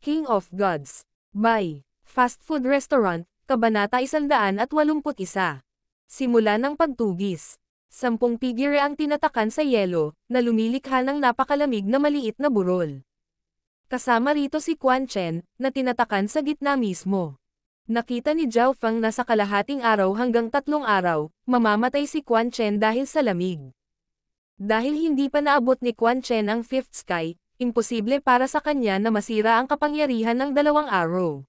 King of Gods. By Fast Food Restaurant, Kabanata 181. Simula ng pagtugis. 10 figure ang tinatakan sa yelo, na lumilikha ng napakalamig na maliit na burol. Kasama rito si Quan Chen, na tinatakan sa gitna mismo. Nakita ni Zhao Feng na sa kalahating araw hanggang 3 araw, mamamatay si Quan Chen dahil sa lamig. Dahil hindi pa naabot ni Quan Chen ang 5th sky, imposible para sa kanya na masira ang kapangyarihan ng 2 arrow.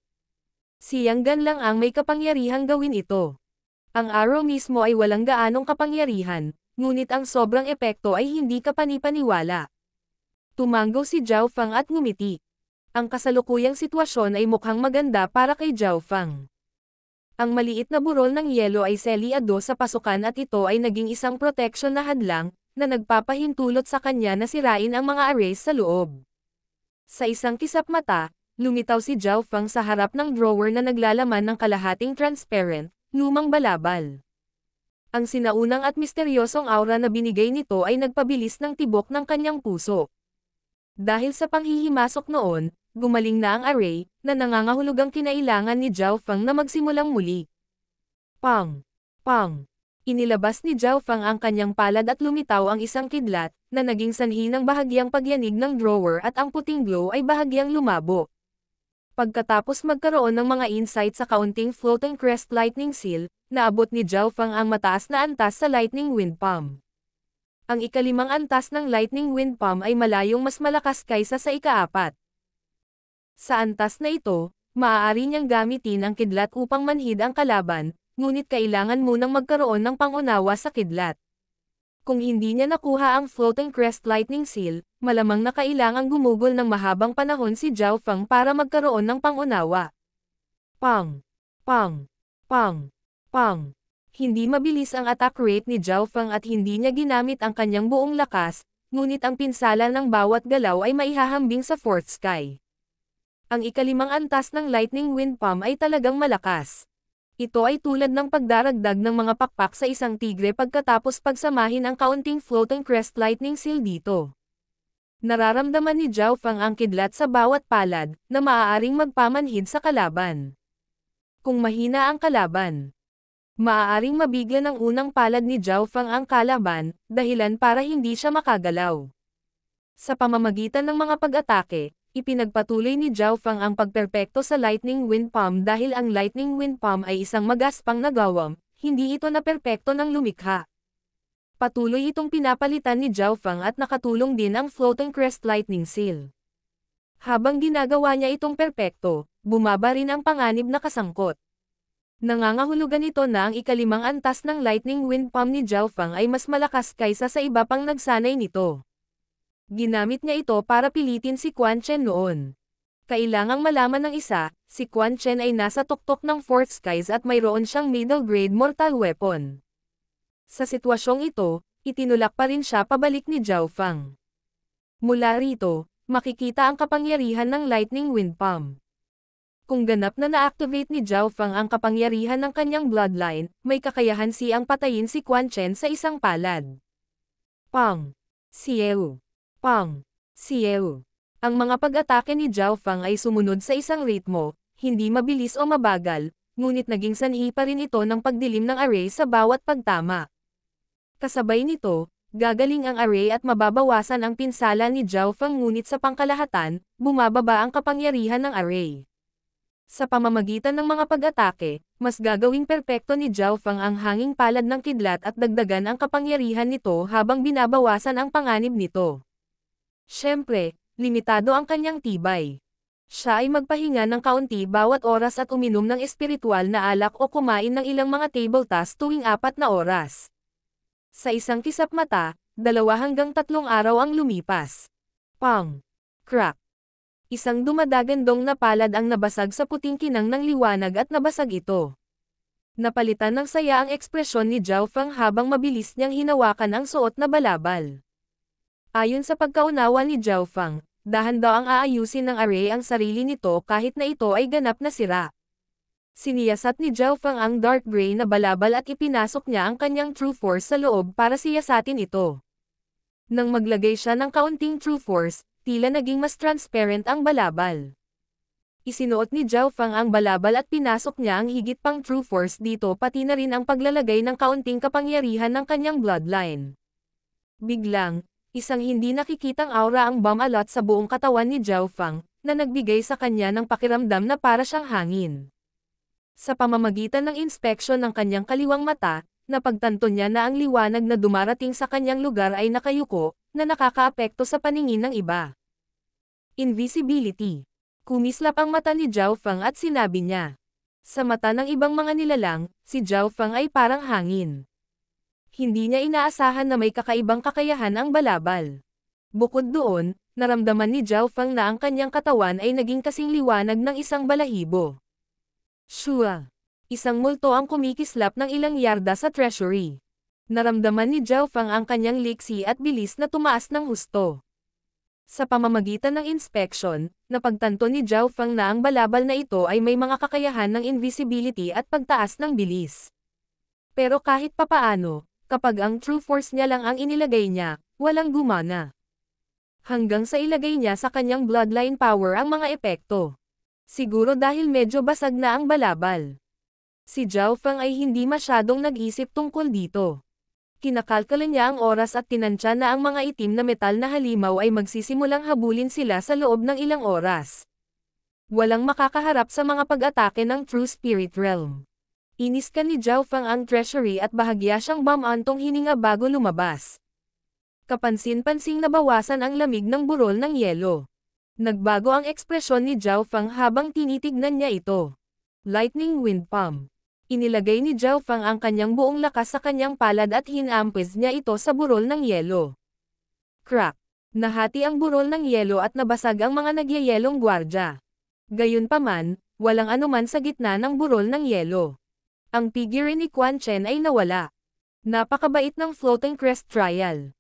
Si Yang Gan lang ang may kapangyarihang gawin ito. Ang arrow mismo ay walang gaanong kapangyarihan, ngunit ang sobrang epekto ay hindi kapanipaniwala. Tumango si Zhao Feng at ngumiti. Ang kasalukuyang sitwasyon ay mukhang maganda para kay Zhao Feng. Ang maliit na burol ng yelo ay seliado sa pasukan at ito ay naging isang proteksyon na hadlang, na nagpapahintulot sa kanya na sirain ang mga arrays sa loob. Sa isang kisap mata, lumitaw si Zhao Feng sa harap ng drawer na naglalaman ng kalahating transparent, lumang balabal. Ang sinaunang at misteryosong aura na binigay nito ay nagpabilis ng tibok ng kanyang puso. Dahil sa panghihimasok noon, gumaling na ang array, na nangangahulugang kinailangan ni Zhao Feng na magsimulang muli. Pang! Pang! Inilabas ni Zhao Feng ang kanyang palad at lumitaw ang isang kidlat, na naging sanhi ng bahagyang pagyanig ng drawer at ang puting glow ay bahagyang lumabo. Pagkatapos magkaroon ng mga insight sa kaunting floating crest lightning seal, naabot ni Zhao Feng ang mataas na antas sa lightning wind palm. Ang ika-5 antas ng lightning wind palm ay malayong mas malakas kaysa sa ika-4. Sa antas na ito, maaari niyang gamitin ang kidlat upang manhid ang kalaban, ngunit kailangan munang magkaroon ng pangunawa sa kidlat. Kung hindi niya nakuha ang floating crest lightning seal, malamang na kailangang gumugol ng mahabang panahon si Zhao Feng para magkaroon ng pangunawa. Pang! Pang! Pang! Pang! Hindi mabilis ang attack rate ni Zhao Feng at hindi niya ginamit ang kanyang buong lakas, ngunit ang pinsala ng bawat galaw ay maihahambing sa 4th sky. Ang ika-5 antas ng lightning wind palm ay talagang malakas. Ito ay tulad ng pagdaragdag ng mga pakpak sa isang tigre pagkatapos pagsamahin ang kaunting floating crest lightning seal dito. Nararamdaman ni Zhao Feng ang kidlat sa bawat palad, na maaaring magpamanhid sa kalaban. Kung mahina ang kalaban, maaaring mabigla ng unang palad ni Zhao Feng ang kalaban, dahilan para hindi siya makagalaw. Sa pamamagitan ng mga pag-atake, ipinagpatuloy ni Zhao Feng ang pagperpekto sa lightning wind palm dahil ang lightning wind palm ay isang magaspang na gawam, hindi ito na perpekto ng lumikha. Patuloy itong pinapalitan ni Zhao Feng at nakatulong din ang floating crest lightning seal. Habang ginagawa niya itong perpekto, bumaba rin ang panganib na kasangkot. Nangangahulugan ito na ang ika-5 antas ng lightning wind palm ni Zhao Feng ay mas malakas kaysa sa iba pang nagsanay nito. Ginamit niya ito para pilitin si Quan Chen noon. Kailangang malaman ng isa, si Quan Chen ay nasa tuktok ng 4th skies at mayroon siyang middle-grade mortal weapon. Sa sitwasyong ito, itinulak pa rin siya pabalik ni Zhao Feng. Mula rito, makikita ang kapangyarihan ng lightning wind palm. Kung ganap na na-activate ni Zhao Feng ang kapangyarihan ng kanyang bloodline, may kakayahan siyang patayin si Quan Chen sa isang palad. Pang! Sieu! Pang! Sieu! Ang mga pag-atake ni Zhao Feng ay sumunod sa isang ritmo, hindi mabilis o mabagal, ngunit naging sanhi pa rin ito ng pagdilim ng array sa bawat pagtama. Kasabay nito, gagaling ang array at mababawasan ang pinsala ni Zhao Feng ngunit sa pangkalahatan, bumababa ang kapangyarihan ng array. Sa pamamagitan ng mga pag-atake, mas gagawing perpekto ni Zhao Feng ang hanging palad ng kidlat at dagdagan ang kapangyarihan nito habang binabawasan ang panganib nito. Siyempre, limitado ang kanyang tibay. Siya ay magpahinga ng kaunti bawat oras at uminom ng espiritual na alak o kumain ng ilang mga table tasks tuwing 4 na oras. Sa isang kisap mata, 2 hanggang 3 araw ang lumipas. Pang! Crack! Isang dumadagandong na palad ang nabasag sa puting kinang ng liwanag at nabasag ito. Napalitan ng saya ang ekspresyon ni Zhao Feng habang mabilis niyang hinawakan ang suot na balabal. Ayon sa pagkaunawa ni Zhao Feng, dahan daw ang aayusin ng array ang sarili nito kahit na ito ay ganap na sira. Siniyasat ni Zhao Feng ang dark gray na balabal at ipinasok niya ang kanyang true force sa loob para siyasatin ito. Nang maglagay siya ng kaunting true force, tila naging mas transparent ang balabal. Isinuot ni Zhao Fang ang balabal at pinasok niya ang higit pang true force dito pati na rin ang paglalagay ng kaunting kapangyarihan ng kanyang bloodline. Biglang, isang hindi nakikitang aura ang bumalot sa buong katawan ni Zhao Fang, na nagbigay sa kanya ng pakiramdam na para siyang hangin. Sa pamamagitan ng inspeksyon ng kanyang kaliwang mata, napagtanto niya na ang liwanag na dumarating sa kanyang lugar ay nakayuko, na nakakaapekto sa paningin ng iba. Invisibility. Kumislap ang mata ni Zhao Fang at sinabi niya. Sa mata ng ibang mga nilalang, si Zhao Fang ay parang hangin. Hindi niya inaasahan na may kakaibang kakayahan ang balabal. Bukod doon, naramdaman ni Zhao Fang na ang kanyang katawan ay naging kasing liwanag ng isang balahibo. Shua! Isang multo ang kumikislap ng ilang yarda sa treasury. Naramdaman ni Zhao Fang ang kanyang liksi at bilis na tumaas ng husto. Sa pamamagitan ng inspeksyon, napagtanto ni Zhao Fang na ang balabal na ito ay may mga kakayahan ng invisibility at pagtaas ng bilis. Pero kahit papaano, kapag ang true force niya lang ang inilagay niya, walang gumana. Hanggang sa ilagay niya sa kanyang bloodline power ang mga epekto. Siguro dahil medyo basag na ang balabal. Si Zhao Fang ay hindi masyadong nag-isip tungkol dito. Kinakalkala niya ang oras at tinansya na ang mga itim na metal na halimaw ay magsisimulang habulin sila sa loob ng ilang oras. Walang makakaharap sa mga pag-atake ng True Spirit Realm. Iniskan ni Zhao Fang ang treasury at bahagya siyang bumantong hininga bago lumabas. Kapansin-pansing nabawasan ang lamig ng burol ng yelo. Nagbago ang ekspresyon ni Zhao Fang habang tinitignan niya ito. Lightning Wind Palm. Inilagay ni Zhao Fang ang kanyang buong lakas sa kanyang palad at hinampis niya ito sa burol ng yelo. Crack! Nahati ang burol ng yelo at nabasag ang mga nagyayelong gwardya. Gayunpaman, walang anuman sa gitna ng burol ng yelo. Ang figure ni Quan Chen ay nawala. Napakabait ng Floating Crest Trial.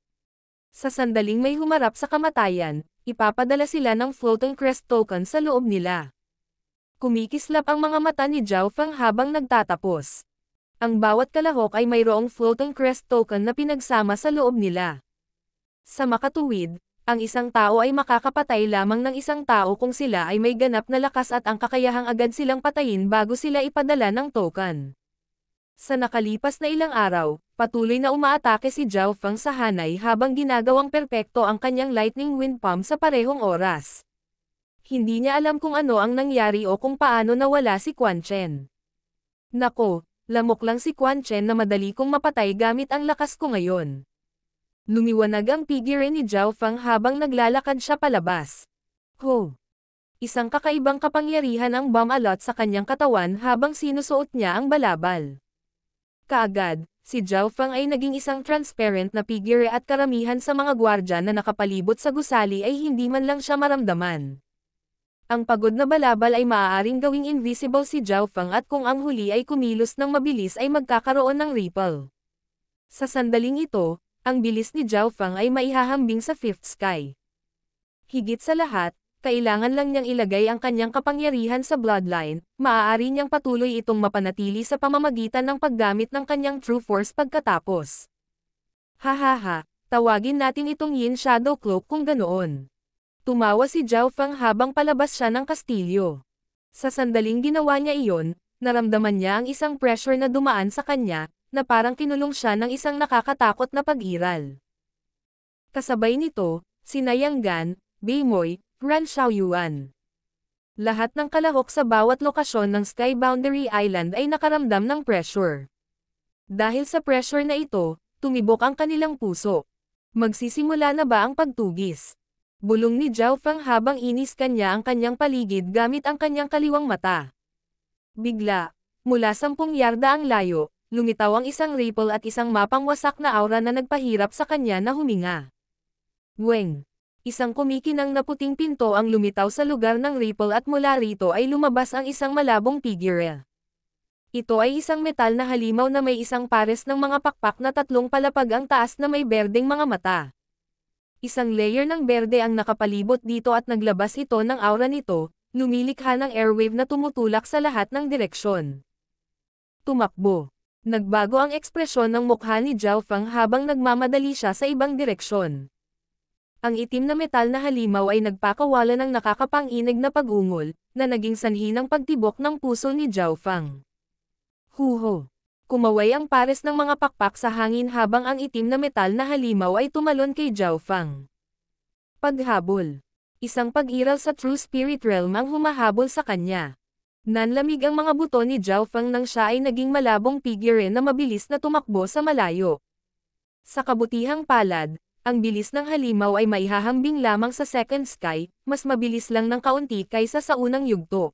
Sa sandaling may humarap sa kamatayan, ipapadala sila ng Floating Crest token sa loob nila. Kumikislap ang mga mata ni Zhao Fang habang nagtatapos. Ang bawat kalahok ay mayroong Floating Crest token na pinagsama sa loob nila. Sa makatuwid, ang isang tao ay makakapatay lamang ng isang tao kung sila ay may ganap na lakas at ang kakayahang agad silang patayin bago sila ipadala ng token. Sa nakalipas na ilang araw, patuloy na umaatake si Zhao Fang sa hanay habang ginagawang perpekto ang kanyang Lightning Wind Palm sa parehong oras. Hindi niya alam kung ano ang nangyari o kung paano nawala si Quan Chen. Nako, lamok lang si Quan Chen na madali kong mapatay gamit ang lakas ko ngayon. Lumiwanag ang figure ni Zhao Fang habang naglalakad siya palabas. Ho! Isang kakaibang kapangyarihan ang bumalot sa kanyang katawan habang sinusuot niya ang balabal. Kaagad, si Zhao Fang ay naging isang transparent na figure at karamihan sa mga gwardya na nakapalibot sa gusali ay hindi man lang siya maramdaman. Ang pagod na balabal ay maaaring gawing invisible si Zhao Fang at kung ang huli ay kumilos ng mabilis ay magkakaroon ng ripple. Sa sandaling ito, ang bilis ni Zhao Fang ay maihahambing sa fifth sky. Higit sa lahat, kailangan lang niyang ilagay ang kanyang kapangyarihan sa bloodline, maaari niyang patuloy itong mapanatili sa pamamagitan ng paggamit ng kanyang true force pagkatapos. Hahaha, tawagin natin itong Yin Shadow Cloak kung ganoon. Tumawa si Zhao Fang habang palabas siya ng kastilyo. Sa sandaling ginawa niya iyon, naramdaman niya ang isang pressure na dumaan sa kanya, na parang kinulong siya ng isang nakakatakot na pag-iral. Kasabay nito, sina Yang Gan, Beimoy, Ran Xiaoyuan. Lahat ng kalahok sa bawat lokasyon ng Sky Boundary Island ay nakaramdam ng pressure. Dahil sa pressure na ito, tumibok ang kanilang puso. Magsisimula na ba ang pagtugis? Bulong ni Zhao Fang habang iniskan niya ang kanyang paligid gamit ang kanyang kaliwang mata. Bigla, mula 10 yarda ang layo, lumitaw ang isang ripple at isang mapangwasak na aura na nagpahirap sa kanya na huminga. Weng! Isang kumikinang na puting pinto ang lumitaw sa lugar ng ripple at mula rito ay lumabas ang isang malabong figure. Ito ay isang metal na halimaw na may isang pares ng mga pakpak na 3 palapag ang taas na may berdeng mga mata. Isang layer ng berde ang nakapalibot dito at naglabas ito ng aura nito, lumilikha ng airwave na tumutulak sa lahat ng direksyon. Tumakbo. Nagbago ang ekspresyon ng mukha ni Zhao Fang habang nagmamadali siya sa ibang direksyon. Ang itim na metal na halimaw ay nagpakawala ng nakakapanginig na pag-ungol, na naging sanhi ng pagtibok ng puso ni Zhao Fang. Huho! Kumaway ang pares ng mga pakpak sa hangin habang ang itim na metal na halimaw ay tumalon kay Zhao Fang. Paghabol. Isang pag-iral sa True Spirit Realm ang humahabol sa kanya. Nanlamig ang mga buto ni Zhao Fang nang siya ay naging malabong figure na mabilis na tumakbo sa malayo. Sa kabutihang palad, ang bilis ng halimaw ay maihahambing lamang sa second sky, mas mabilis lang ng kaunti kaysa sa unang yugto.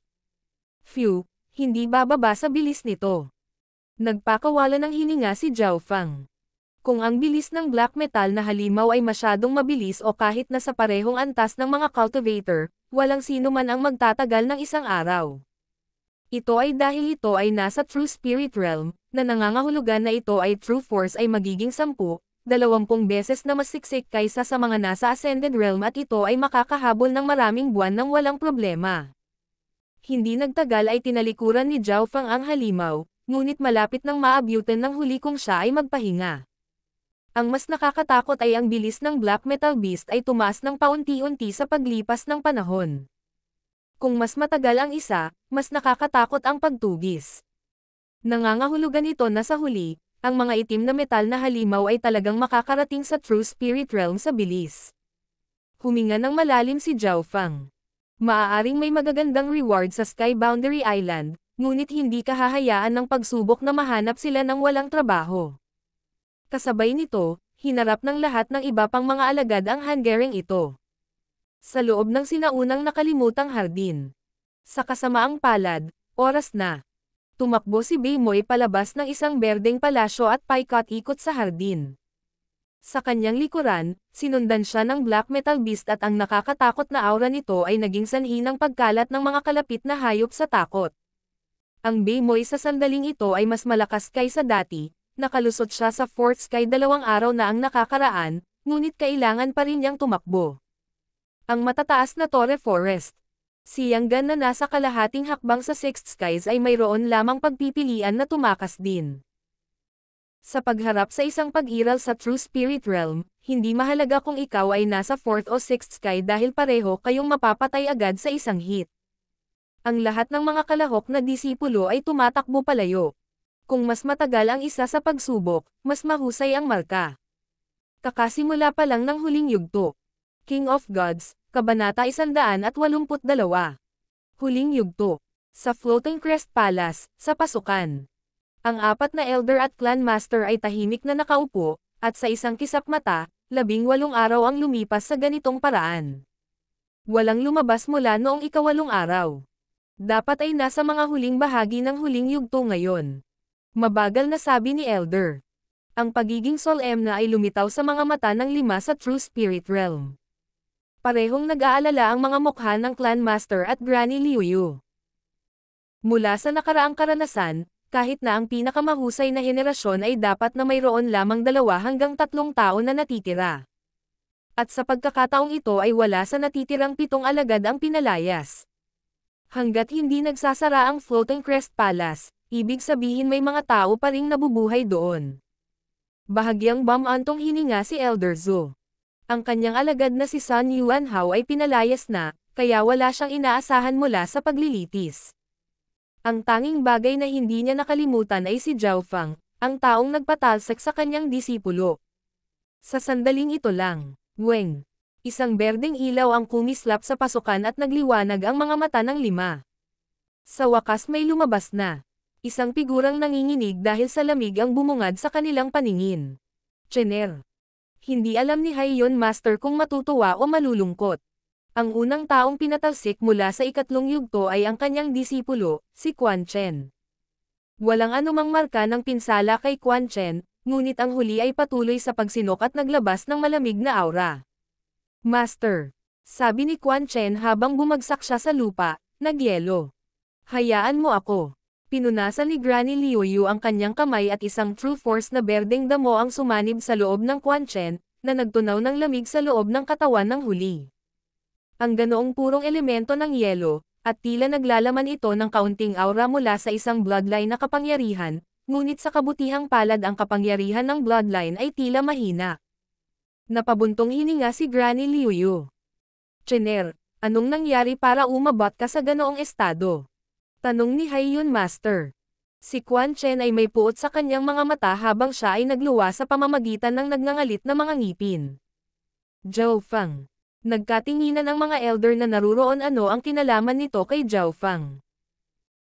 Phew, hindi bababa sa bilis nito. Nagpakawala ng hininga si Zhao Fang. Kung ang bilis ng black metal na halimaw ay masyadong mabilis o kahit na sa parehong antas ng mga cultivator, walang sino man ang magtatagal ng isang araw. Ito ay dahil ito ay nasa True Spirit Realm, na nangangahulugan na ito ay True Force ay magiging 10-20 beses na mas siksik kaysa sa mga nasa Ascended Realm at ito ay makakahabol ng maraming buwan ng walang problema. Hindi nagtagal ay tinalikuran ni Zhao Fang ang halimaw, ngunit malapit nang maabyutan ng huli kung siya ay magpahinga. Ang mas nakakatakot ay ang bilis ng Black Metal Beast ay tumaas ng paunti-unti sa paglipas ng panahon. Kung mas matagal ang isa, mas nakakatakot ang pagtugis. Nangangahulugan ito na sa huli, ang mga itim na metal na halimaw ay talagang makakarating sa True Spirit Realm sa bilis. Huminga ng malalim si Zhao Fang. Maaaring may magagandang reward sa Sky Boundary Island, ngunit hindi kahahayaan ng pagsubok na mahanap sila ng walang trabaho. Kasabay nito, hinarap ng lahat ng iba pang mga alagad ang hangereng ito. Sa loob ng sinaunang nakalimutang hardin. Sa kasamaang palad, oras na. Tumakbo si Beimoy palabas ng isang berdeng palasyo at paikot-ikot sa hardin. Sa kanyang likuran, sinundan siya ng Black Metal Beast at ang nakakatakot na aura nito ay naging sanhi ng pagkalat ng mga kalapit na hayop sa takot. Ang Beimoy sa sandaling ito ay mas malakas kaysa dati, nakalusot siya sa Fourth Sky 2 araw na ang nakakaraan, ngunit kailangan pa rin niyang tumakbo. Ang matataas na Torre Forest. Si Yang Gan na nasa kalahating hakbang sa Sixth Skies ay mayroon lamang pagpipilian na tumakas din. Sa pagharap sa isang pag-iral sa True Spirit Realm, hindi mahalaga kung ikaw ay nasa 4th o 6th sky dahil pareho kayong mapapatay agad sa isang hit. Ang lahat ng mga kalahok na disipulo ay tumatakbo palayo. Kung mas matagal ang isa sa pagsubok, mas mahusay ang marka. Kakasimula pa lang ng huling yugto. King of Gods, Kabanata 182. Huling yugto. Sa Floating Crest Palace, sa pasukan. Ang apat na Elder at Clan Master ay tahimik na nakaupo, at sa isang kisap mata, 18 araw ang lumipas sa ganitong paraan. Walang lumabas mula noong ika-8 araw. Dapat ay nasa mga huling bahagi ng huling yugto ngayon. Mabagal na sabi ni Elder. Ang pagiging solemn na ay lumitaw sa mga mata ng 5 sa True Spirit Realm. Parehong nag-aalala ang mga mukha ng Clan Master at Granny Liuyu. Mula sa nakaraang karanasan, kahit na ang pinakamahusay na henerasyon ay dapat na mayroon lamang 2 hanggang 3 tao na natitira. At sa pagkakataong ito ay wala sa natitirang 7 alagad ang pinalayas. Hanggat hindi nagsasara ang Floating Crest Palace, ibig sabihin may mga tao pa ring nabubuhay doon. Bahagyang bumantong hininga si Elder Zhu. Ang kanyang alagad na si Sun Yuanhao ay pinalayas na, kaya wala siyang inaasahan mula sa paglilitis. Ang tanging bagay na hindi niya nakalimutan ay si Zhao Fang, ang taong nagpatalsik sa kanyang disipulo. Sa sandaling ito lang, weng, isang berdeng ilaw ang kumislap sa pasukan at nagliwanag ang mga mata ng 5. Sa wakas may lumabas na. Isang figurang nanginginig dahil sa lamig ang bumungad sa kanilang paningin. Chener. Hindi alam ni Haiyon Master kung matutuwa o malulungkot. Ang unang taong pinatalsik mula sa ikatlong yugto ay ang kanyang disipulo, si Quan Chen. Walang anumang marka ng pinsala kay Quan Chen, ngunit ang huli ay patuloy sa pagsinok at naglabas ng malamig na aura. Master, sabi ni Quan Chen habang bumagsak siya sa lupa, nagyelo. Hayaan mo ako. Pinunasan ni Granny Liuyu ang kanyang kamay at isang True Force na berdeng damo ang sumanib sa loob ng Quan Chen, na nagtunaw ng lamig sa loob ng katawan ng huli. Ang ganoong purong elemento ng yelo, at tila naglalaman ito ng kaunting aura mula sa isang bloodline na kapangyarihan, ngunit sa kabutihang palad ang kapangyarihan ng bloodline ay tila mahina. Napabuntong hininga si Granny Liuyu. Chiner, anong nangyari para umabot ka sa ganoong estado? Tanong ni Haiyun Master. Si Quan Chen ay may puot sa kanyang mga mata habang siya ay nagluwa sa pamamagitan ng nagngangalit na mga ngipin. Zhao Fang. Nagkatinginan ang mga elder na naruroon ano ang kinalaman nito kay Zhao Fang.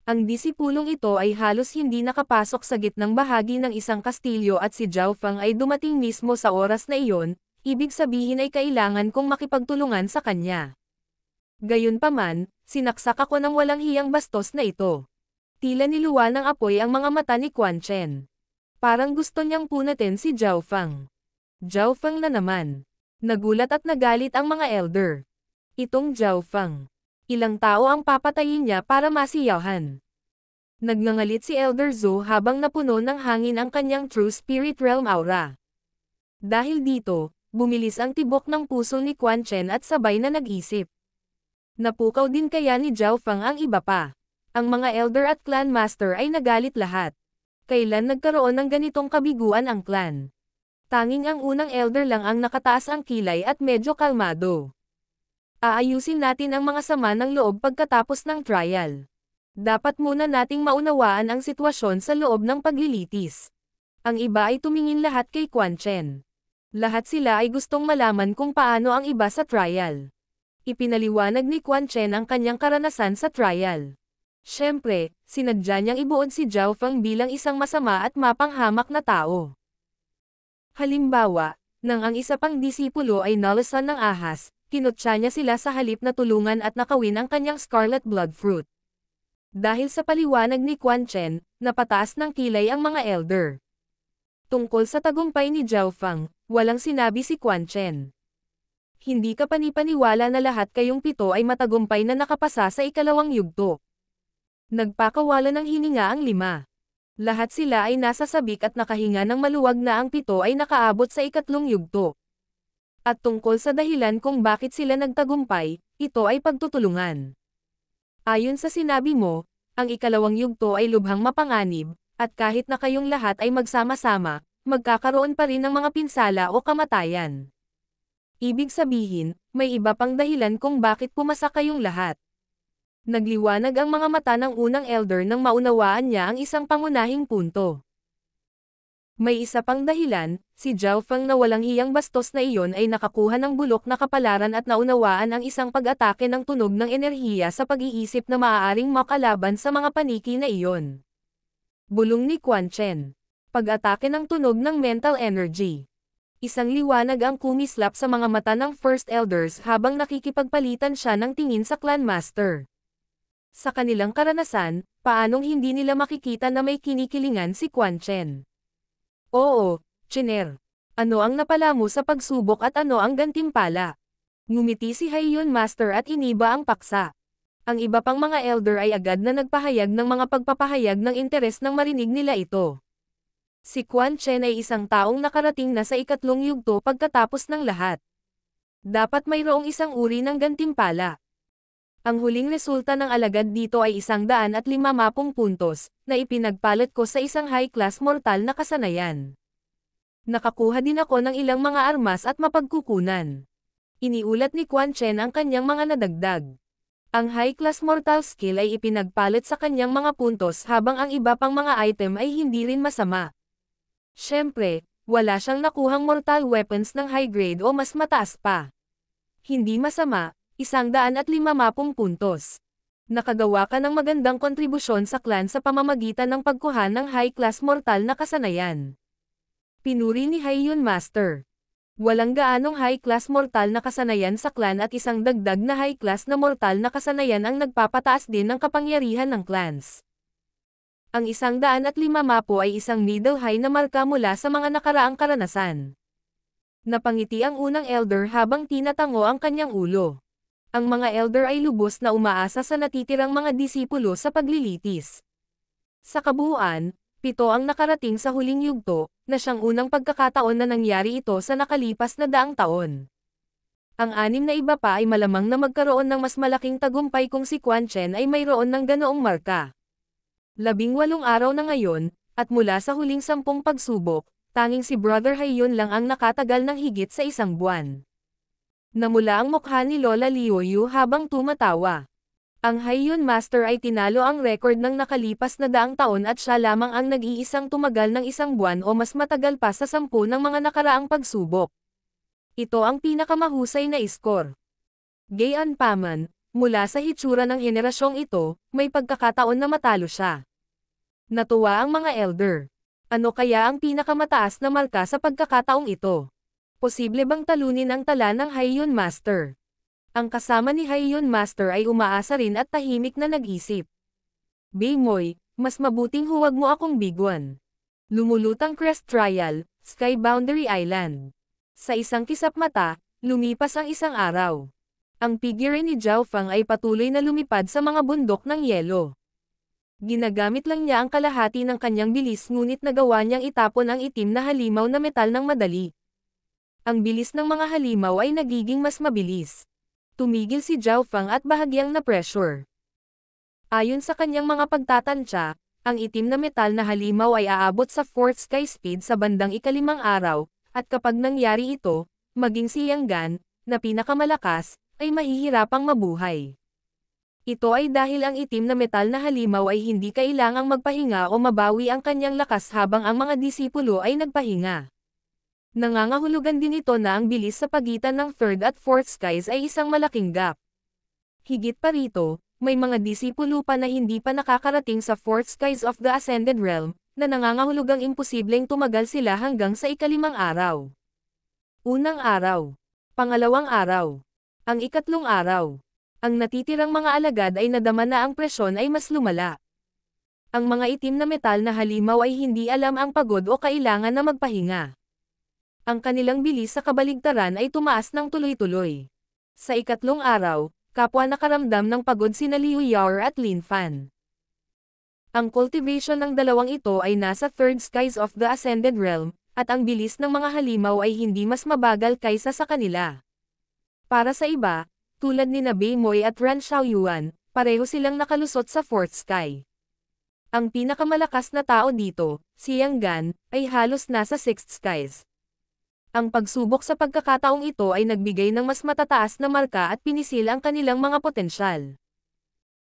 Ang disipulong ito ay halos hindi nakapasok sa gitnang bahagi ng isang kastilyo at si Zhao Fang ay dumating mismo sa oras na iyon, ibig sabihin ay kailangan kong makipagtulungan sa kanya. Gayunpaman, sinaksak ako ng walang hiyang bastos na ito. Tila niluwa ng apoy ang mga mata ni Quan Chen. Parang gusto niyang punatin si Zhao Fang. Zhao Fang na naman. Nagulat at nagalit ang mga elder. Itong Zhao Fang. Ilang tao ang papatayin niya para masiyahan. Nagngangalit si Elder Zhou habang napuno ng hangin ang kanyang True Spirit Realm aura. Dahil dito, bumilis ang tibok ng puso ni Quan Chen at sabay na nag-isip. Napukaw din kaya ni Zhao Fang ang iba pa. Ang mga elder at clan master ay nagalit lahat. Kailan nagkaroon ng ganitong kabiguan ang clan? Tanging ang unang elder lang ang nakataas ang kilay at medyo kalmado. Aayusin natin ang mga sama ng loob pagkatapos ng trial. Dapat muna nating maunawaan ang sitwasyon sa loob ng paglilitis. Ang iba ay tumingin lahat kay Quan Chen. Lahat sila ay gustong malaman kung paano ang iba sa trial. Ipinaliwanag ni Quan Chen ang kanyang karanasan sa trial. Siyempre, sinadya niyang ibuod si Zhao Fang bilang isang masama at mapanghamak na tao. Halimbawa, nang ang isa pang disipulo ay nalasan ng ahas, kinutya niya sila sa halip na tulungan at nakawin ang kanyang scarlet blood fruit. Dahil sa paliwanag ni Quan Chen, napataas ng kilay ang mga elder. Tungkol sa tagumpay ni Zhao Fang, walang sinabi si Quan Chen. Hindi ka panipaniwala na lahat kayong pito ay matagumpay na nakapasa sa ikalawang yugto. Nagpakawala ng hininga ang lima. Lahat sila ay nasa sabik at nakahinga ng maluwag na ang pito ay nakaabot sa ikatlong yugto. At tungkol sa dahilan kung bakit sila nagtagumpay, ito ay pagtutulungan. Ayon sa sinabi mo, ang ikalawang yugto ay lubhang mapanganib, at kahit na kayong lahat ay magsama-sama, magkakaroon pa rin ng mga pinsala o kamatayan. Ibig sabihin, may iba pang dahilan kung bakit pumasa kayong lahat. Nagliwanag ang mga mata ng unang elder nang maunawaan niya ang isang pangunahing punto. May isa pang dahilan, si Zhao Fang na walang hiyang bastos na iyon ay nakakuha ng bulok na kapalaran at naunawaan ang isang pag-atake ng tunog ng enerhiya sa pag-iisip na maaaring makalaban sa mga paniki na iyon. Bulong ni Quan Chen. Pag-atake ng tunog ng mental energy. Isang liwanag ang kumislap sa mga mata ng First Elders habang nakikipagpalitan siya ng tingin sa Clan Master. Sa kanilang karanasan, paanong hindi nila makikita na may kinikilingan si Quan Chen? Oo, Chiner. Ano ang napala mo sa pagsubok at ano ang gantimpala? Ngumiti si Haiyun Master at iniba ang paksa. Ang iba pang mga elder ay agad na nagpahayag ng mga pagpapahayag ng interes nang marinig nila ito. Si Quan Chen ay isang taong nakarating na sa ikatlong yugto pagkatapos ng lahat. Dapat mayroong isang uri ng gantimpala. Ang huling resulta ng alagad dito ay 150 puntos, na ipinagpalit ko sa isang high-class mortal na kasanayan. Nakakuha din ako ng ilang mga armas at mapagkukunan. Iniulat ni Quan Chen ang kanyang mga nadagdag. Ang high-class mortal skill ay ipinagpalit sa kanyang mga puntos habang ang iba pang mga item ay hindi rin masama. Siyempre, wala siyang nakuhang mortal weapons ng high grade o mas mataas pa. Hindi masama. 150 puntos. Nakagawa ka ng magandang kontribusyon sa clan sa pamamagitan ng pagkuha ng high-class mortal na kasanayan. Pinuri ni Haiyun Master. Walang gaanong high-class mortal na kasanayan sa clan at isang dagdag na high-class na mortal na kasanayan ang nagpapataas din ng kapangyarihan ng clans. Ang 105 ay isang middle high na marka mula sa mga nakaraang karanasan. Napangiti ang unang elder habang tinatango ang kanyang ulo. Ang mga elder ay lubos na umaasa sa natitirang mga disipulo sa paglilitis. Sa kabuuan, 7 ang nakarating sa huling yugto, na siyang unang pagkakataon na nangyari ito sa nakalipas na 100 taon. Ang 6 na iba pa ay malamang na magkaroon ng mas malaking tagumpay kung si Quan Chen ay mayroon ng ganoong marka. 18 araw na ngayon, at mula sa huling 10 pagsubok, Tanging si Brother Haiyun lang ang nakatagal ng higit sa 1 buwan. Namula ang mukha ni Lola Liuyu habang tumatawa. Ang Haiyun Master ay tinalo ang record ng nakalipas na 100 taon at siya lamang ang nag-iisang tumagal ng 1 buwan o mas matagal pa sa 10 ng mga nakaraang pagsubok. Ito ang pinakamahusay na iskor. Gayunpaman, mula sa hitsura ng henerasyong ito, may pagkakataon na matalo siya. Natuwa ang mga elder. Ano kaya ang pinakamataas na marka sa pagkakataong ito? Posible bang talunin ang tala ng Haiyun Master? Ang kasama ni Haiyun Master ay umaasa rin at tahimik na nag-isip. Baymoy, mas mabuting huwag mo akong biguan. Lumulutang Crest Trial, Sky Boundary Island. Sa isang kisap mata, lumipas ang 1 araw. Ang figure ni Zhao Fang ay patuloy na lumipad sa mga bundok ng yelo. Ginagamit lang niya ang kalahati ng kanyang bilis ngunit nagawa niyang itapon ang itim na halimaw na metal ng madali. Ang bilis ng mga halimaw ay nagiging mas mabilis. Tumigil si Zhao Fang at bahagyang na-pressure. Ayon sa kanyang mga pagtatansya, ang itim na metal na halimaw ay aabot sa 4th sky speed sa bandang 5 araw, at kapag nangyari ito, maging si Yang Gan, na pinakamalakas, ay mahihirapang mabuhay. Ito ay dahil ang itim na metal na halimaw ay hindi kailangang magpahinga o mabawi ang kanyang lakas habang ang mga disipulo ay nagpahinga. Nangangahulugan din ito na ang bilis sa pagitan ng 3rd at 4th skies ay isang malaking gap. Higit pa rito, may mga disipulo pa na hindi pa nakakarating sa 4th skies of the Ascended Realm, na nangangahulugang imposibleng tumagal sila hanggang sa 5 araw. Unang araw. Pangalawang araw. Ang 3 araw. Ang natitirang mga alagad ay nadama na ang presyon ay mas lumala. Ang mga itim na metal na halimaw ay hindi alam ang pagod o kailangan na magpahinga. Ang kanilang bilis sa kabaligtaran ay tumaas ng tuloy-tuloy. Sa 3 araw, kapwa nakaramdam ng pagod sina Liu Yao at Lin Fan. Ang cultivation ng dalawang ito ay nasa 3rd skies of the Ascended Realm, at ang bilis ng mga halimaw ay hindi mas mabagal kaysa sa kanila. Para sa iba, tulad ni Baymoy at Ran Xiaoyuan, pareho silang nakalusot sa 4th sky. Ang pinakamalakas na tao dito, si Yang Gan, ay halos nasa 6th skies. Ang pagsubok sa pagkakataong ito ay nagbigay ng mas matataas na marka at pinisil ang kanilang mga potensyal.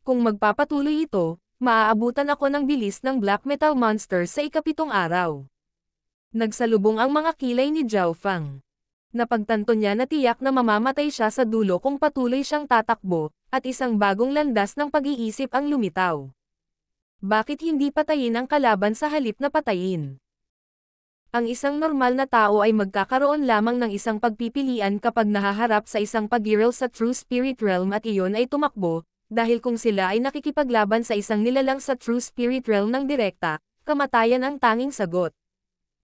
Kung magpapatuloy ito, maaabutan ako ng bilis ng Black Metal Monster sa 7 araw. Nagsalubong ang mga kilay ni Zhao Fang. Napagtanto niya na tiyak na mamamatay siya sa dulo kung patuloy siyang tatakbo, at isang bagong landas ng pag-iisip ang lumitaw. Bakit hindi patayin ang kalaban sa halip na patayin? Ang isang normal na tao ay magkakaroon lamang ng isang pagpipilian kapag nahaharap sa isang pag-giral sa True Spirit Realm at iyon ay tumakbo, dahil kung sila ay nakikipaglaban sa isang nilalang sa True Spirit Realm ng direkta, kamatayan ang tanging sagot.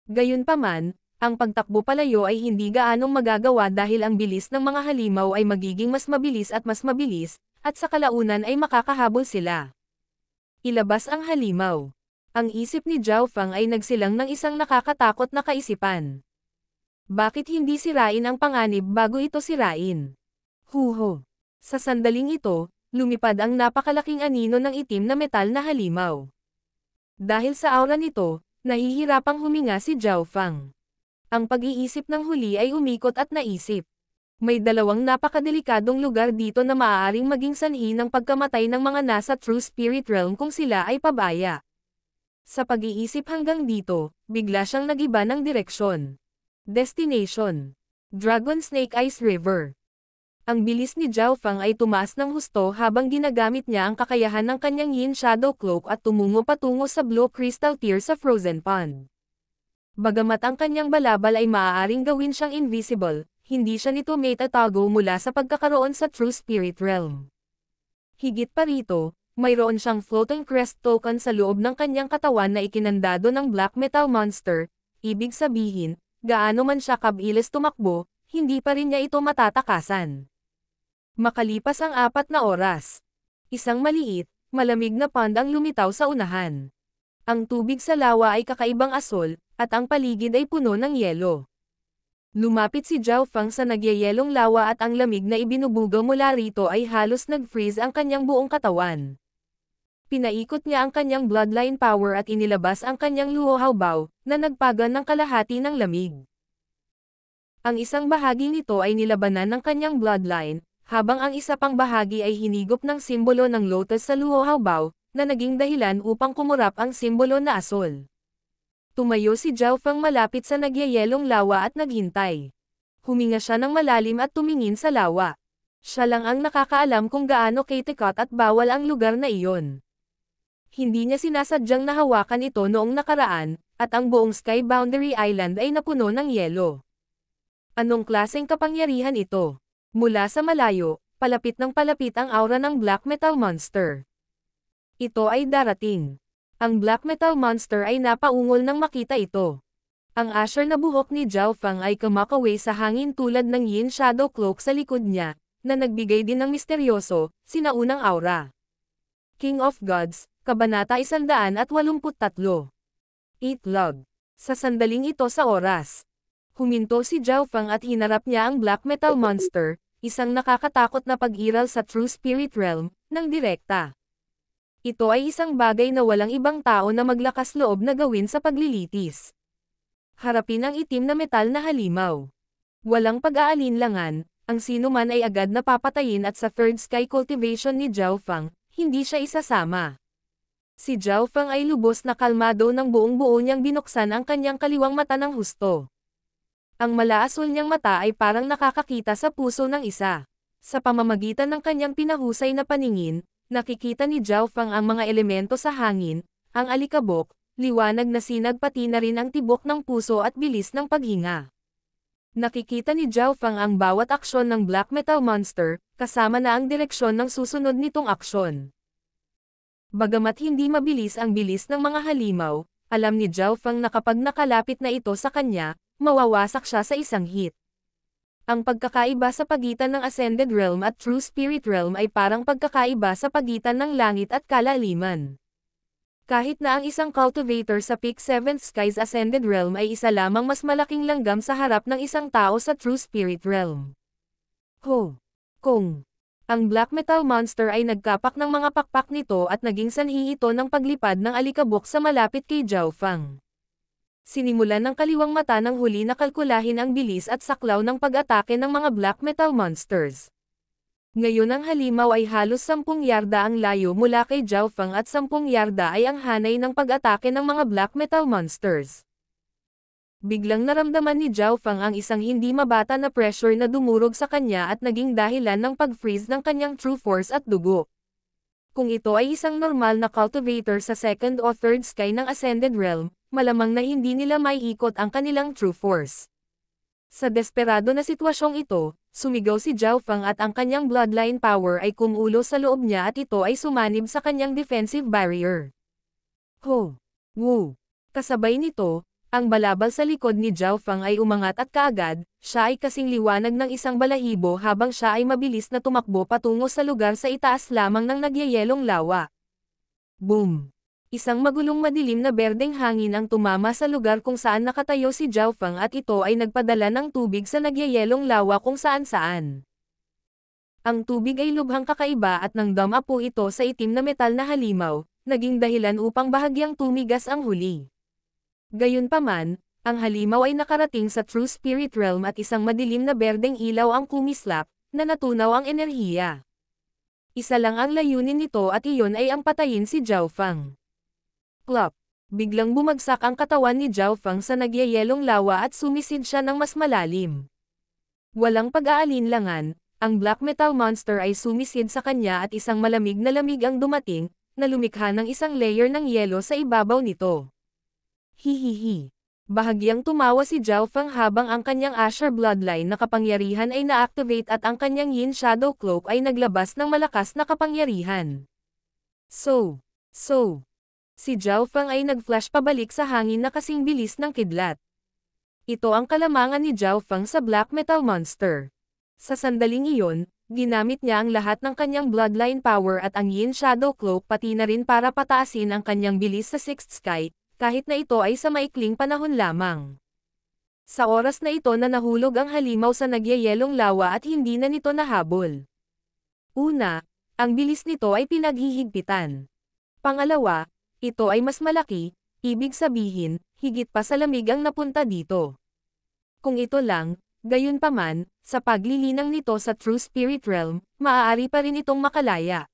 Gayunpaman, ang pagtakbo palayo ay hindi gaanong magagawa dahil ang bilis ng mga halimaw ay magiging mas mabilis, at sa kalaunan ay makakahabol sila. Ilabas ang halimaw. Ang isip ni Zhao Fang ay nagsilang ng isang nakakatakot na kaisipan. Bakit hindi sirain ang panganib bago ito sirain? Huho. Sa sandaling ito, lumipad ang napakalaking anino ng itim na metal na halimaw. Dahil sa aura nito, nahihirapang huminga si Zhao Fang. Ang pag-iisip ng huli ay umikot at naisip. May dalawang napakadelikadong lugar dito na maaaring maging sanhi ng pagkamatay ng mga nasa True Spirit Realm kung sila ay pabaya. Sa pag-iisip hanggang dito, bigla siyang nag-iba ng direksyon. Destination: Dragon Snake Ice River. Ang bilis ni Zhao Fang ay tumaas ng husto habang ginagamit niya ang kakayahan ng kanyang Yin Shadow Cloak at tumungo patungo sa Blue Crystal Tear sa Frozen Pond. Bagamat ang kanyang balabal ay maaaring gawin siyang invisible, hindi siya nito maitatago mula sa pagkakaroon sa True Spirit Realm. Higit pa rito, mayroon siyang floating crest token sa loob ng kanyang katawan na ikinandado ng Black Metal Monster, ibig sabihin, gaano man siya kabilis tumakbo, hindi pa rin niya ito matatakasan. Makalipas ang 4 na oras, isang maliit, malamig na pond ang lumitaw sa unahan. Ang tubig sa lawa ay kakaibang asul, at ang paligid ay puno ng yelo. Lumapit si Zhao Fang sa nagyayelong lawa at ang lamig na ibinubugaw mula rito ay halos nag-freeze ang kanyang buong katawan. Pinaikot niya ang kanyang bloodline power at inilabas ang kanyang luho-hawbaw, na nagpagan ng kalahati ng lamig. Ang isang bahagi nito ay nilabanan ng kanyang bloodline, habang ang isa pang bahagi ay hinigop ng simbolo ng lotus sa luho-hawbaw, na naging dahilan upang kumurap ang simbolo na asol. Tumayo si Zhao Feng malapit sa nagyayelong lawa at naghintay. Huminga siya ng malalim at tumingin sa lawa. Siya lang ang nakakaalam kung gaano katikot at bawal ang lugar na iyon. Hindi niya sinasadyang nahawakan ito noong nakaraan, at ang buong Sky Boundary Island ay napuno ng yelo. Anong klaseng kapangyarihan ito? Mula sa malayo, palapit ng palapit ang aura ng Black Metal Monster. Ito ay darating. Ang Black Metal Monster ay napaungol nang makita ito. Ang asher na buhok ni Zhao Feng ay kumakaway sa hangin tulad ng Yin Shadow Cloak sa likod niya, na nagbigay din ng misteryoso, sinaunang aura. King of Gods, Kabanata 183. Itlog. Sa sandaling ito sa oras. Huminto si Zhao Feng at hinarap niya ang Black Metal Monster, isang nakakatakot na pag-iral sa True Spirit Realm, ng direkta. Ito ay isang bagay na walang ibang tao na maglakas loob na gawin sa paglilitis. Harapin ang itim na metal na halimaw. Walang pag-aalinlangan, ang sinuman ay agad na papatayin at sa Third Sky Cultivation ni Zhao Feng, hindi siya isasama. Si Zhao Feng ay lubos na kalmado nang buong-buo niyang binuksan ang kanyang kaliwang mata ng husto. Ang malaasul niyang mata ay parang nakakakita sa puso ng isa. Sa pamamagitan ng kanyang pinahusay na paningin, nakikita ni Zhao Feng ang mga elemento sa hangin, ang alikabok, liwanag na sinag pati na rin ang tibok ng puso at bilis ng paghinga. Nakikita ni Zhao Feng ang bawat aksyon ng Black Metal Monster, kasama na ang direksyon ng susunod nitong aksyon. Bagamat hindi mabilis ang bilis ng mga halimaw, alam ni Zhao Feng na kapag nakalapit na ito sa kanya, mawawasak siya sa isang hit. Ang pagkakaiba sa pagitan ng Ascended Realm at True Spirit Realm ay parang pagkakaiba sa pagitan ng langit at kalaliman. Kahit na ang isang cultivator sa Peak 7th Skies Ascended Realm ay isa lamang mas malaking langgam sa harap ng isang tao sa True Spirit Realm. Kung ang Black Metal Monster ay nagkapak ng mga pakpak nito at naging sanhi ito ng paglipad ng alikabok sa malapit kay Zhao Feng. Sinimulan ng kaliwang mata ng huli na kalkulahin ang bilis at saklaw ng pag-atake ng mga Black Metal Monsters. Ngayon ang halimaw ay halos 10 yarda ang layo mula kay Zhao Feng at 10 yarda ay ang hanay ng pag-atake ng mga Black Metal Monsters. Biglang naramdaman ni Zhao Feng ang isang hindi mabata na pressure na dumurog sa kanya at naging dahilan ng pag-freeze ng kanyang true force at dugo. Kung ito ay isang normal na cultivator sa second o third sky ng Ascended Realm, malamang na hindi nila maiikot ang kanilang true force. Sa desperado na sitwasyong ito, sumigaw si Zhao Feng at ang kanyang bloodline power ay kumulo sa loob niya at ito ay sumanib sa kanyang defensive barrier. Woo! Kasabay nito, ang balabal sa likod ni Zhao Feng ay umangat at kaagad, siya ay kasing liwanag ng isang balahibo habang siya ay mabilis na tumakbo patungo sa lugar sa itaas lamang ng nagyayelong lawa. Boom! Isang magulong madilim na berdeng hangin ang tumama sa lugar kung saan nakatayo si Zhao Feng at ito ay nagpadala ng tubig sa nagyayelong lawa kung saan-saan. Ang tubig ay lubhang kakaiba at nang damapo ito sa itim na metal na halimaw, naging dahilan upang bahagyang tumigas ang huli. Gayunpaman, ang halimaw ay nakarating sa True Spirit Realm at isang madilim na berdeng ilaw ang kumislap, na natunaw ang enerhiya. Isa lang ang layunin nito at iyon ay ang patayin si Zhao Feng. Plop! Biglang bumagsak ang katawan ni Zhao Feng sa nagyayelong lawa at sumisid siya ng mas malalim. Walang pag-aalinlangan, ang Black Metal Monster ay sumisid sa kanya at isang malamig na lamig ang dumating, na lumikha ng isang layer ng yelo sa ibabaw nito. Hihihi. Bahagyang tumawa si Zhao Feng habang ang kanyang Asher Bloodline na kapangyarihan ay na-activate at ang kanyang Yin Shadow Cloak ay naglabas ng malakas na kapangyarihan. Si Zhao Feng ay nag-flash pabalik sa hangin na kasing bilis ng kidlat. Ito ang kalamangan ni Zhao Feng sa Black Metal Monster. Sa sandaling iyon, ginamit niya ang lahat ng kanyang Bloodline power at ang Yin Shadow Cloak pati na rin para pataasin ang kanyang bilis sa Sixth Sky, kahit na ito ay sa maikling panahon lamang. Sa oras na ito na nahulog ang halimaw sa nagyayelong lawa at hindi na nito nahabol. Una, ang bilis nito ay pinaghihigpitan. Pangalawa, ito ay mas malaki, ibig sabihin, higit pa sa lamig ang napunta dito. Kung ito lang, gayunpaman, sa paglilinang nito sa True Spirit Realm, maaari pa rin itong makalaya.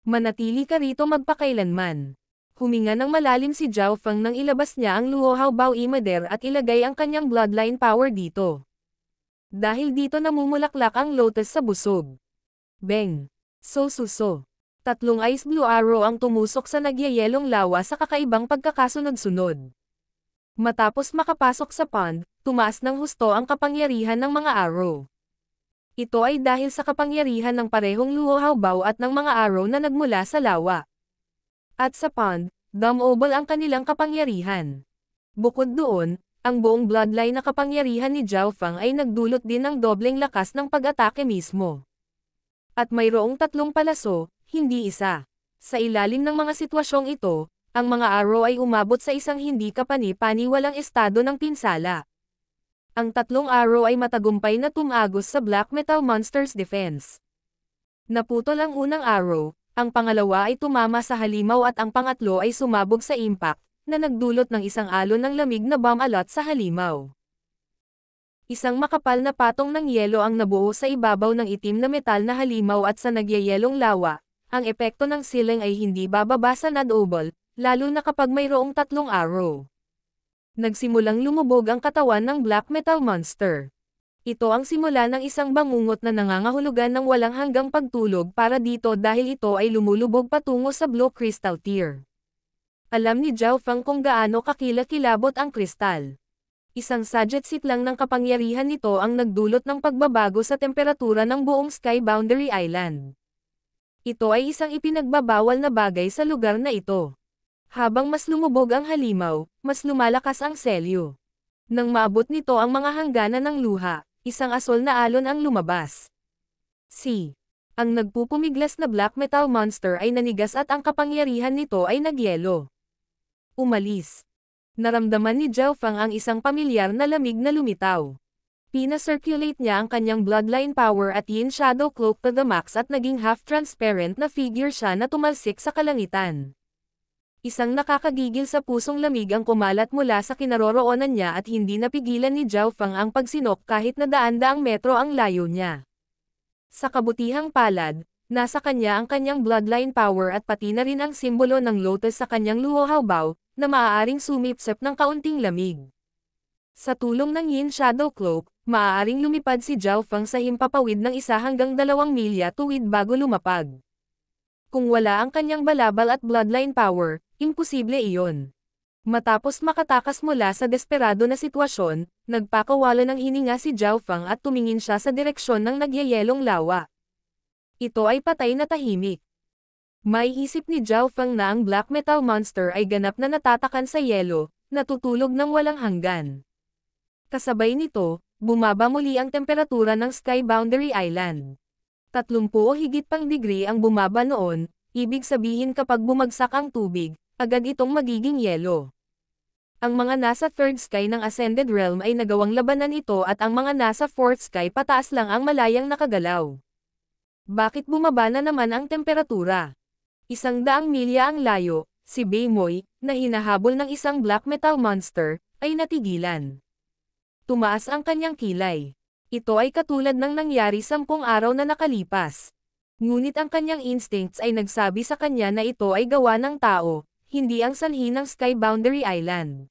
Manatili ka rito magpakailanman. Huminga ng malalim si Zhao Feng nang ilabas niya ang Luohao Bao Imader at ilagay ang kanyang bloodline power dito. Dahil dito namumulaklak ang lotus sa busog. Beng! So. Tatlong ice blue arrow ang tumusok sa nagyayelong lawa sa kakaibang pagkakasunod-sunod. Matapos makapasok sa pond, tumaas ng husto ang kapangyarihan ng mga arrow. Ito ay dahil sa kapangyarihan ng parehong Luohao Bao at ng mga arrow na nagmula sa lawa. At sa pond, double ang kanilang kapangyarihan. Bukod doon, ang buong bloodline na kapangyarihan ni Zhao Feng ay nagdulot din ng dobleng lakas ng pag-atake mismo. At mayroong tatlong palaso, hindi isa. Sa ilalim ng mga sitwasyong ito, ang mga arrow ay umabot sa isang hindi kapani-paniwalang estado ng pinsala. Ang tatlong arrow ay matagumpay na tumagos sa Black Metal Monster's defense. Naputol ang unang arrow, ang pangalawa ay tumama sa halimaw at ang pangatlo ay sumabog sa impact, na nagdulot ng isang alon ng lamig na bomb-alot sa halimaw. Isang makapal na patong ng yelo ang nabuo sa ibabaw ng itim na metal na halimaw at sa nagyayelong lawa. Ang epekto ng siling ay hindi bababa sa nadobol, lalo na kapag mayroong tatlong arrow. Nagsimulang lumubog ang katawan ng Black Metal Monster. Ito ang simula ng isang bangungot na nangangahulugan ng walang hanggang pagtulog para dito dahil ito ay lumulubog patungo sa Blue Crystal Tier. Alam ni Zhao Feng kung gaano kakilakilabot ang kristal. Isang sadgetsit lang ng kapangyarihan nito ang nagdulot ng pagbabago sa temperatura ng buong Sky Boundary Island. Ito ay isang ipinagbabawal na bagay sa lugar na ito. Habang mas lumubog ang halimaw, mas lumalakas ang selyo. Nang maabot nito ang mga hangganan ng luha, isang asol na alon ang lumabas. Ang nagpupumiglas na Black Metal Monster ay nanigas at ang kapangyarihan nito ay nagyelo. Umalis. Naramdaman ni Zhao Feng ang isang pamilyar na lamig na lumitaw. Pina-circulate niya ang kanyang bloodline power at Yin Shadow Cloak to the max at naging half-transparent na figure siya na tumalsik sa kalangitan. Isang nakakagigil sa pusong lamig ang kumalat mula sa kinaroroonan niya at hindi napigilan ni Zhao Feng ang pagsinok kahit na daan-daang metro ang layo niya. Sa kabutihang palad, nasa kanya ang kanyang bloodline power at pati na rin ang simbolo ng lotus sa kanyang Luohao Bao, na maaaring sumipsip ng kaunting lamig. Sa tulong ng Yin Shadow Cloak, maaaring lumipad si Zhao Feng sa himpapawid ng 1 hanggang 2 milya tuwid bago lumapag. Kung wala ang kanyang balabal at bloodline power, imposible iyon. Matapos makatakas mula sa desperado na sitwasyon, nagpakawala ng hininga si Zhao Feng at tumingin siya sa direksyon ng nagyayelong lawa. Ito ay patay na tahimik. Maiisip ni Zhao Feng na ang Black Metal Monster ay ganap na natatakan sa yelo, natutulog ng walang hanggan. Kasabay nito, bumaba muli ang temperatura ng Sky Boundary Island. 30 o higit pang degree ang bumaba noon, ibig sabihin kapag bumagsak ang tubig, agad itong magiging yelo. Ang mga nasa 3rd sky ng Ascended Realm ay nagawang labanan ito at ang mga nasa 4th sky pataas lang ang malayang nakagalaw. Bakit bumaba na naman ang temperatura? 100 milya ang layo, si Beimoy, na hinahabol ng isang Black Metal Monster, ay natigilan. Tumaas ang kanyang kilay. Ito ay katulad ng nangyari 10 araw na nakalipas. Ngunit ang kanyang instincts ay nagsabi sa kanya na ito ay gawa ng tao, hindi ang sanhi ng Sky Boundary Island.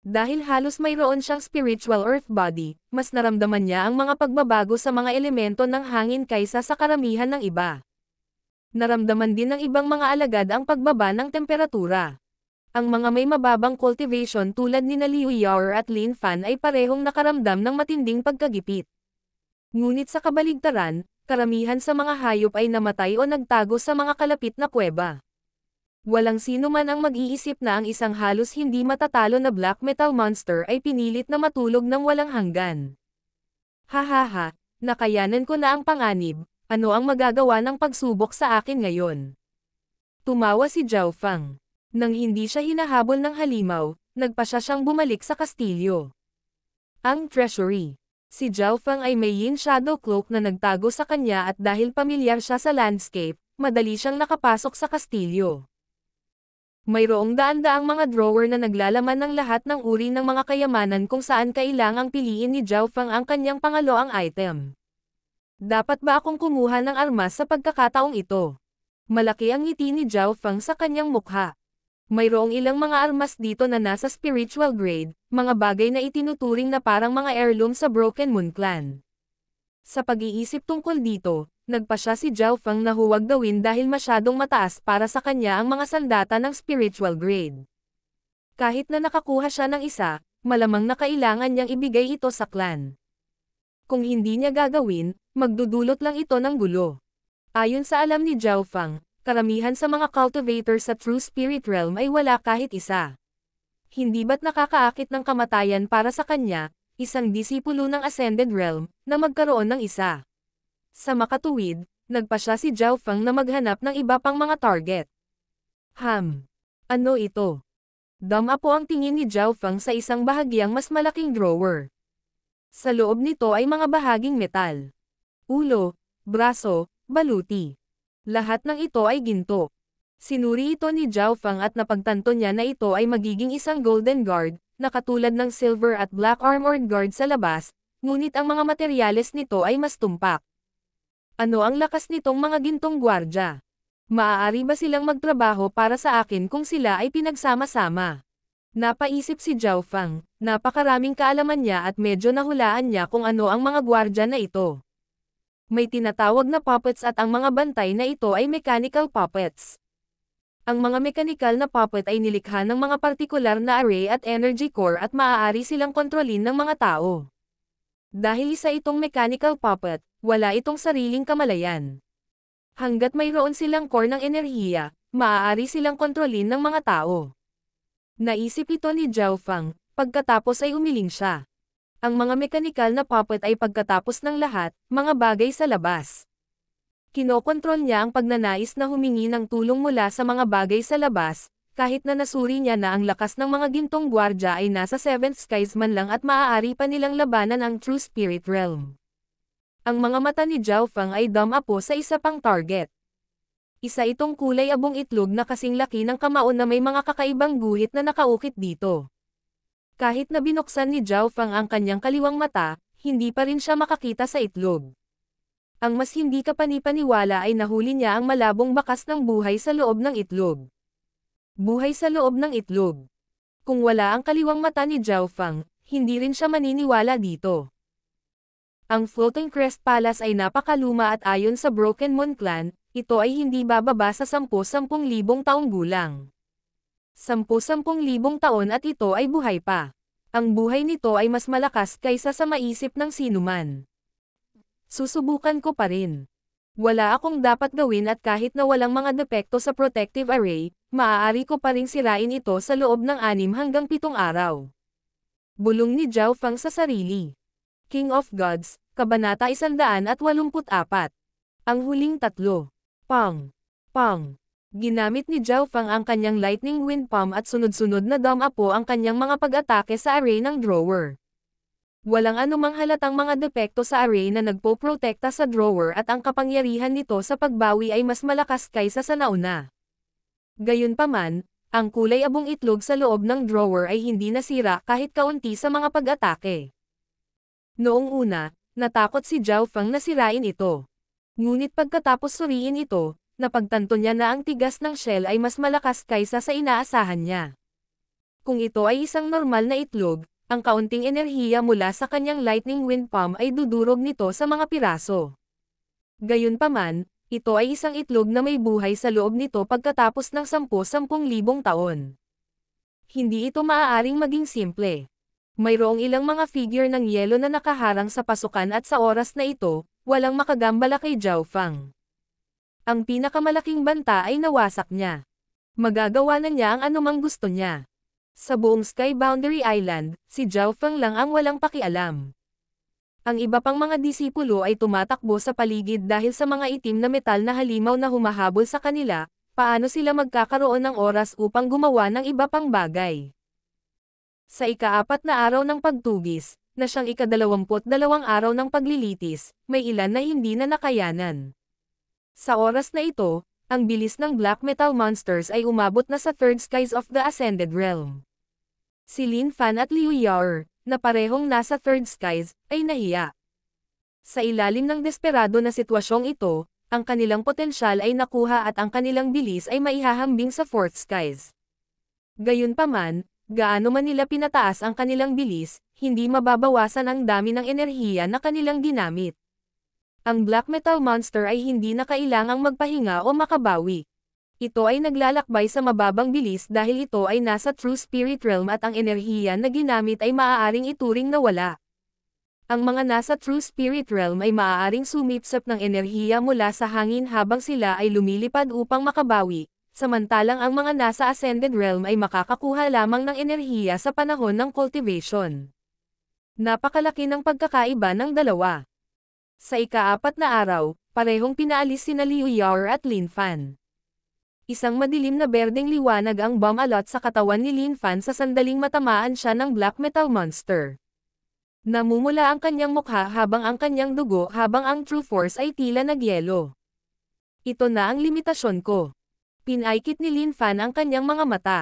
Dahil halos mayroon siyang spiritual earth body, mas naramdaman niya ang mga pagbabago sa mga elemento ng hangin kaysa sa karamihan ng iba. Naramdaman din ng ibang mga alagad ang pagbaba ng temperatura. Ang mga may mababang cultivation tulad ni Liu Yao at Lin Fan ay parehong nakaramdam ng matinding pagkagipit. Ngunit sa kabaligtaran, karamihan sa mga hayop ay namatay o nagtago sa mga kalapit na kuweba. Walang sino man ang mag-iisip na ang isang halos hindi matatalo na Black Metal Monster ay pinilit na matulog ng walang hanggan. Hahaha, nakayanan ko na ang panganib, ano ang magagawa ng pagsubok sa akin ngayon? Tumawa si Zhao Feng. Nang hindi siya hinahabol ng halimaw, nagpa siya siyang bumalik sa kastilyo. Ang treasury. Si Zhao Feng ay may Yin Shadow Cloak na nagtago sa kanya at dahil pamilyar siya sa landscape, madali siyang nakapasok sa kastilyo. Mayroong daan-daang mga drawer na naglalaman ng lahat ng uri ng mga kayamanan kung saan kailangang piliin ni Zhao Feng ang kanyang pangaloang item. Dapat ba akong kumuha ng armas sa pagkakataong ito? Malaki ang ngiti ni Zhao Feng sa kanyang mukha. Mayroong ilang mga armas dito na nasa spiritual grade, mga bagay na itinuturing na parang mga heirloom sa Broken Moon Clan. Sa pag-iisip tungkol dito, nagpa siya si Zhao Feng na huwag gawin dahil masyadong mataas para sa kanya ang mga sandata ng spiritual grade. Kahit na nakakuha siya ng isa, malamang na kailangan niyang ibigay ito sa clan. Kung hindi niya gagawin, magdudulot lang ito ng gulo. Ayon sa alam ni Zhao Feng, karamihan sa mga cultivators sa True Spirit Realm ay wala kahit isa. Hindi ba't nakakaakit ng kamatayan para sa kanya, isang disipulo ng Ascended Realm, na magkaroon ng isa? Sa makatuwid, nagpa siya si Zhao Feng na maghanap ng iba pang mga target. Ano ito? Dama po ang tingin ni Zhao Feng sa isang bahagyang mas malaking drawer. Sa loob nito ay mga bahaging metal. Ulo, braso, baluti. Lahat ng ito ay ginto. Sinuri ito ni Zhao Feng at napagtanto niya na ito ay magiging isang golden guard, na katulad ng silver at black armored guard sa labas, ngunit ang mga materyales nito ay mas tumpak. Ano ang lakas nitong mga gintong gwardya? Maaari ba silang magtrabaho para sa akin kung sila ay pinagsama-sama? Napaisip si Zhao Feng, napakaraming kaalaman niya at medyo nahulaan niya kung ano ang mga gwardya na ito. May tinatawag na puppets at ang mga bantay na ito ay mechanical puppets. Ang mga mechanical na puppet ay nilikha ng mga partikular na array at energy core at maaari silang kontrolin ng mga tao. Dahil isa itong mechanical puppet, wala itong sariling kamalayan. Hanggat mayroon silang core ng enerhiya, maaari silang kontrolin ng mga tao. Naisip ito ni Zhao Feng, pagkatapos ay umiling siya. Ang mga mechanical na puppet ay pagkatapos ng lahat, mga bagay sa labas. Kinokontrol niya ang pagnanais na humingi ng tulong mula sa mga bagay sa labas, kahit na nasuri niya na ang lakas ng mga gintong gwardya ay nasa 7th skies man lang at maaari pa nilang labanan ang True Spirit Realm. Ang mga mata ni Zhao Feng ay dama po sa isa pang target. Isa itong kulay abong itlog na kasing laki ng kamao na may mga kakaibang guhit na nakaukit dito. Kahit na binuksan ni Zhao Feng ang kanyang kaliwang mata, hindi pa rin siya makakita sa itlog. Ang mas hindi kapanipaniwala ay nahuli niya ang malabong bakas ng buhay sa loob ng itlog. Buhay sa loob ng itlog. Kung wala ang kaliwang mata ni Zhao Feng, hindi rin siya maniniwala dito. Ang Floating Crest Palace ay napakaluma at ayon sa Broken Moon Clan, ito ay hindi bababa sa 10,000 taong gulang. 10,000 taon at ito ay buhay pa. Ang buhay nito ay mas malakas kaysa sa maisip ng sinuman. Susubukan ko pa rin. Wala akong dapat gawin at kahit na walang mga depekto sa protective array, maaari ko pa ring sirain ito sa loob ng 6 hanggang 7 araw. Bulong ni Zhao Feng sa sarili. King of Gods, Kabanata 184. Ang huling tatlo. Pang. Pang. Ginamit ni Zhao Feng ang kanyang lightning wind palm at sunod-sunod na dama po ang kanyang mga pag-atake sa array ng drawer. Walang anumang halatang mga depekto sa array na nagpo-protekta sa drawer at ang kapangyarihan nito sa pagbawi ay mas malakas kaysa sa nauna. Gayunpaman, ang kulay abong itlog sa loob ng drawer ay hindi nasira kahit kaunti sa mga pag-atake. Noong una, natakot si Zhao Feng na sirain ito. Ngunit pagkatapos suriin ito, napagtanto niya na ang tigas ng shell ay mas malakas kaysa sa inaasahan niya. Kung ito ay isang normal na itlog, ang kaunting enerhiya mula sa kanyang lightning wind palm ay dudurog nito sa mga piraso. Gayunpaman, ito ay isang itlog na may buhay sa loob nito pagkatapos ng 10,000 taon. Hindi ito maaaring maging simple. Mayroong ilang mga figure ng yelo na nakaharang sa pasukan at sa oras na ito, walang makagambala kay Zhao Feng. Ang pinakamalaking banta ay nawasak niya. Magagawa na niya ang anumang gusto niya. Sa buong Sky Boundary Island, si Zhao Feng lang ang walang pakialam. Ang iba pang mga disipulo ay tumatakbo sa paligid dahil sa mga itim na metal na halimaw na humahabol sa kanila, paano sila magkakaroon ng oras upang gumawa ng iba pang bagay. Sa ika-4 na araw ng pagtugis, na siyang ika-22 araw ng paglilitis, may ilan na hindi na nakayanan. Sa oras na ito, ang bilis ng black metal monsters ay umabot na sa third skies of the Ascended Realm. Si Lin Fan at Liu Yao, na parehong nasa third skies, ay nahiya. Sa ilalim ng desperado na sitwasyong ito, ang kanilang potensyal ay nakuha at ang kanilang bilis ay maihahambing sa fourth skies. Gayunpaman, gaano man nila pinataas ang kanilang bilis, hindi mababawasan ang dami ng enerhiya na kanilang ginamit. Ang black metal monster ay hindi na kailangang magpahinga o makabawi. Ito ay naglalakbay sa mababang bilis dahil ito ay nasa true spirit realm at ang enerhiya na ginamit ay maaaring ituring na wala. Ang mga nasa true spirit realm ay maaaring sumipsap ng enerhiya mula sa hangin habang sila ay lumilipad upang makabawi, samantalang ang mga nasa ascended realm ay makakakuha lamang ng enerhiya sa panahon ng cultivation. Napakalaki ng pagkakaiba ng dalawa. Sa ika-4 na araw, parehong pinaalis sina Liu Yao at Lin Fan. Isang madilim na berdeng liwanag ang bumalot sa katawan ni Lin Fan sa sandaling matamaan siya ng black metal monster. Namumula ang kanyang mukha habang ang kanyang dugo habang ang true force ay tila nagyelo. Ito na ang limitasyon ko. Pinaikit ni Lin Fan ang kanyang mga mata.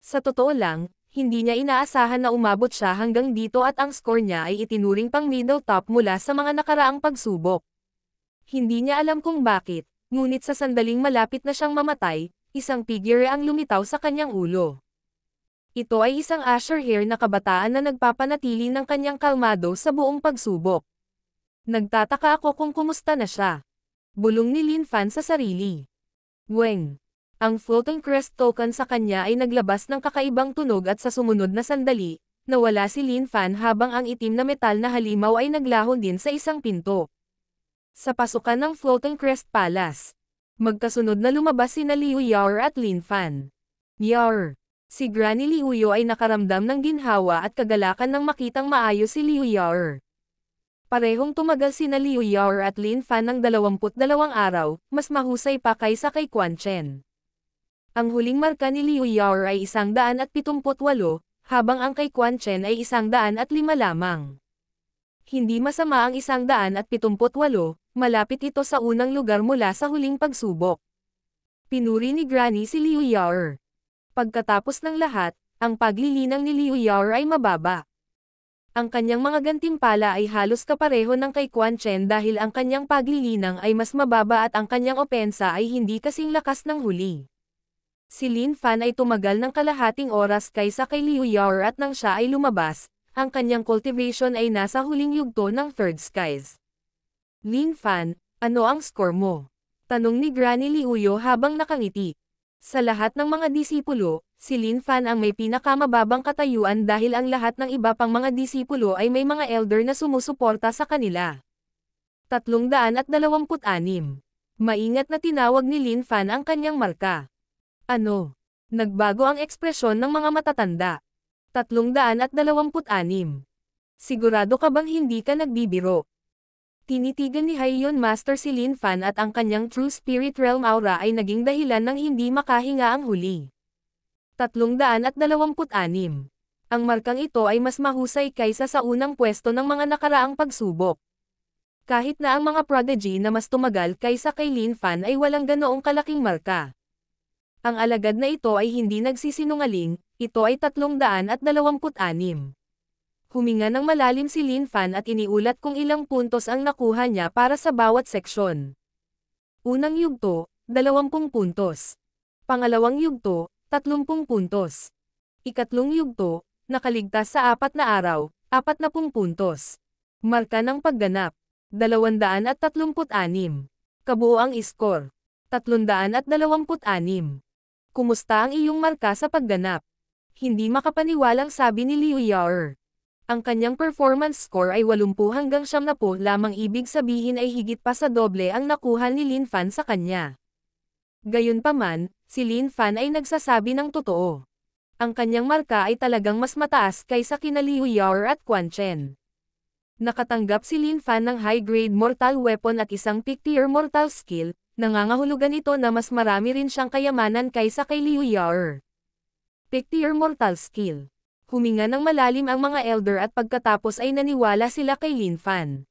Sa totoo lang, hindi niya inaasahan na umabot siya hanggang dito at ang score niya ay itinuring pang middle top mula sa mga nakaraang pagsubok. Hindi niya alam kung bakit, ngunit sa sandaling malapit na siyang mamatay, isang figure ang lumitaw sa kanyang ulo. Ito ay isang Asher Hair na kabataan na nagpapanatili ng kanyang kalmado sa buong pagsubok. Nagtataka ako kung kumusta na siya. Bulong ni Lin Fan sa sarili. Weng. Ang floating crest token sa kanya ay naglabas ng kakaibang tunog at sa sumunod na sandali, nawala si Lin Fan habang ang itim na metal na halimaw ay naglaho din sa isang pinto. Sa pasukan ng Floating Crest Palace, magkasunod na lumabas sina Liu Yao at Lin Fan. Yao. Si Granny Liu Yao ay nakaramdam ng ginhawa at kagalakan nang makitang maayos si Liu Yao. Parehong tumagal sina Liu Yao at Lin Fan ng 22 araw, mas mahusay pa kaysa kay Quan Chen. Ang huling marka ni Liu Yao ay 178, habang ang kay Quan Chen ay 105 lamang. Hindi masama ang 178, malapit ito sa unang lugar mula sa huling pagsubok. Pinuri ni Granny si Liu Yao. Pagkatapos ng lahat, ang paglilinang ni Liu Yao ay mababa. Ang kanyang mga gantimpala ay halos kapareho ng kay Quan Chen dahil ang kanyang paglilinang ay mas mababa at ang kanyang opensa ay hindi kasing lakas ng huli. Si Lin Fan ay tumagal ng kalahating oras kaysa kay Liu Yao at nang siya ay lumabas, ang kanyang cultivation ay nasa huling yugto ng third skies. Lin Fan, ano ang score mo? Tanong ni Granny Liu Yao habang nakangiti. Sa lahat ng mga disipulo, si Lin Fan ang may pinakamababang katayuan dahil ang lahat ng iba pang mga disipulo ay may mga elder na sumusuporta sa kanila. 326. Maingat na tinawag ni Lin Fan ang kanyang marka. Ano? Nagbago ang ekspresyon ng mga matatanda. 326. Sigurado ka bang hindi ka nagbibiro? Tinitigan ni Haiyon Master si Lin Fan at ang kanyang True Spirit Realm aura ay naging dahilan ng hindi makahinga ang huli. 326. Ang markang ito ay mas mahusay kaysa sa unang pwesto ng mga nakaraang pagsubok. Kahit na ang mga prodigy na mas tumagal kaysa kay Lin Fan ay walang ganoong kalaking marka. Ang alagad na ito ay hindi nagsisinungaling, ito ay 326. Huminga ng malalim si Lin Fan at iniulat kung ilang puntos ang nakuha niya para sa bawat seksyon. Unang yugto, 20 puntos. Pangalawang yugto, 30 puntos. Ikatlong yugto, nakaligtas sa 4 na araw, 40 puntos. Marka ng pagganap, 236. Kabuoang iskor, 326. Kumusta ang iyong marka sa pagganap? Hindi makapaniwalang sabi ni Liu Yao. Ang kanyang performance score ay 80 hanggang 70 lamang, ibig sabihin ay higit pa sa doble ang nakuha ni Lin Fan sa kanya. Gayunpaman, si Lin Fan ay nagsasabi ng totoo. Ang kanyang marka ay talagang mas mataas kaysa kina Liu Yao at Quan Chen. Nakatanggap si Lin Fan ng high-grade mortal weapon at isang peak-tier mortal skill, nangangahulugan ito na mas marami rin siyang kayamanan kaysa kay Liu Yao. Peak-tier mortal skill. Huminga ng malalim ang mga elder at pagkatapos ay naniwala sila kay Lin Fan.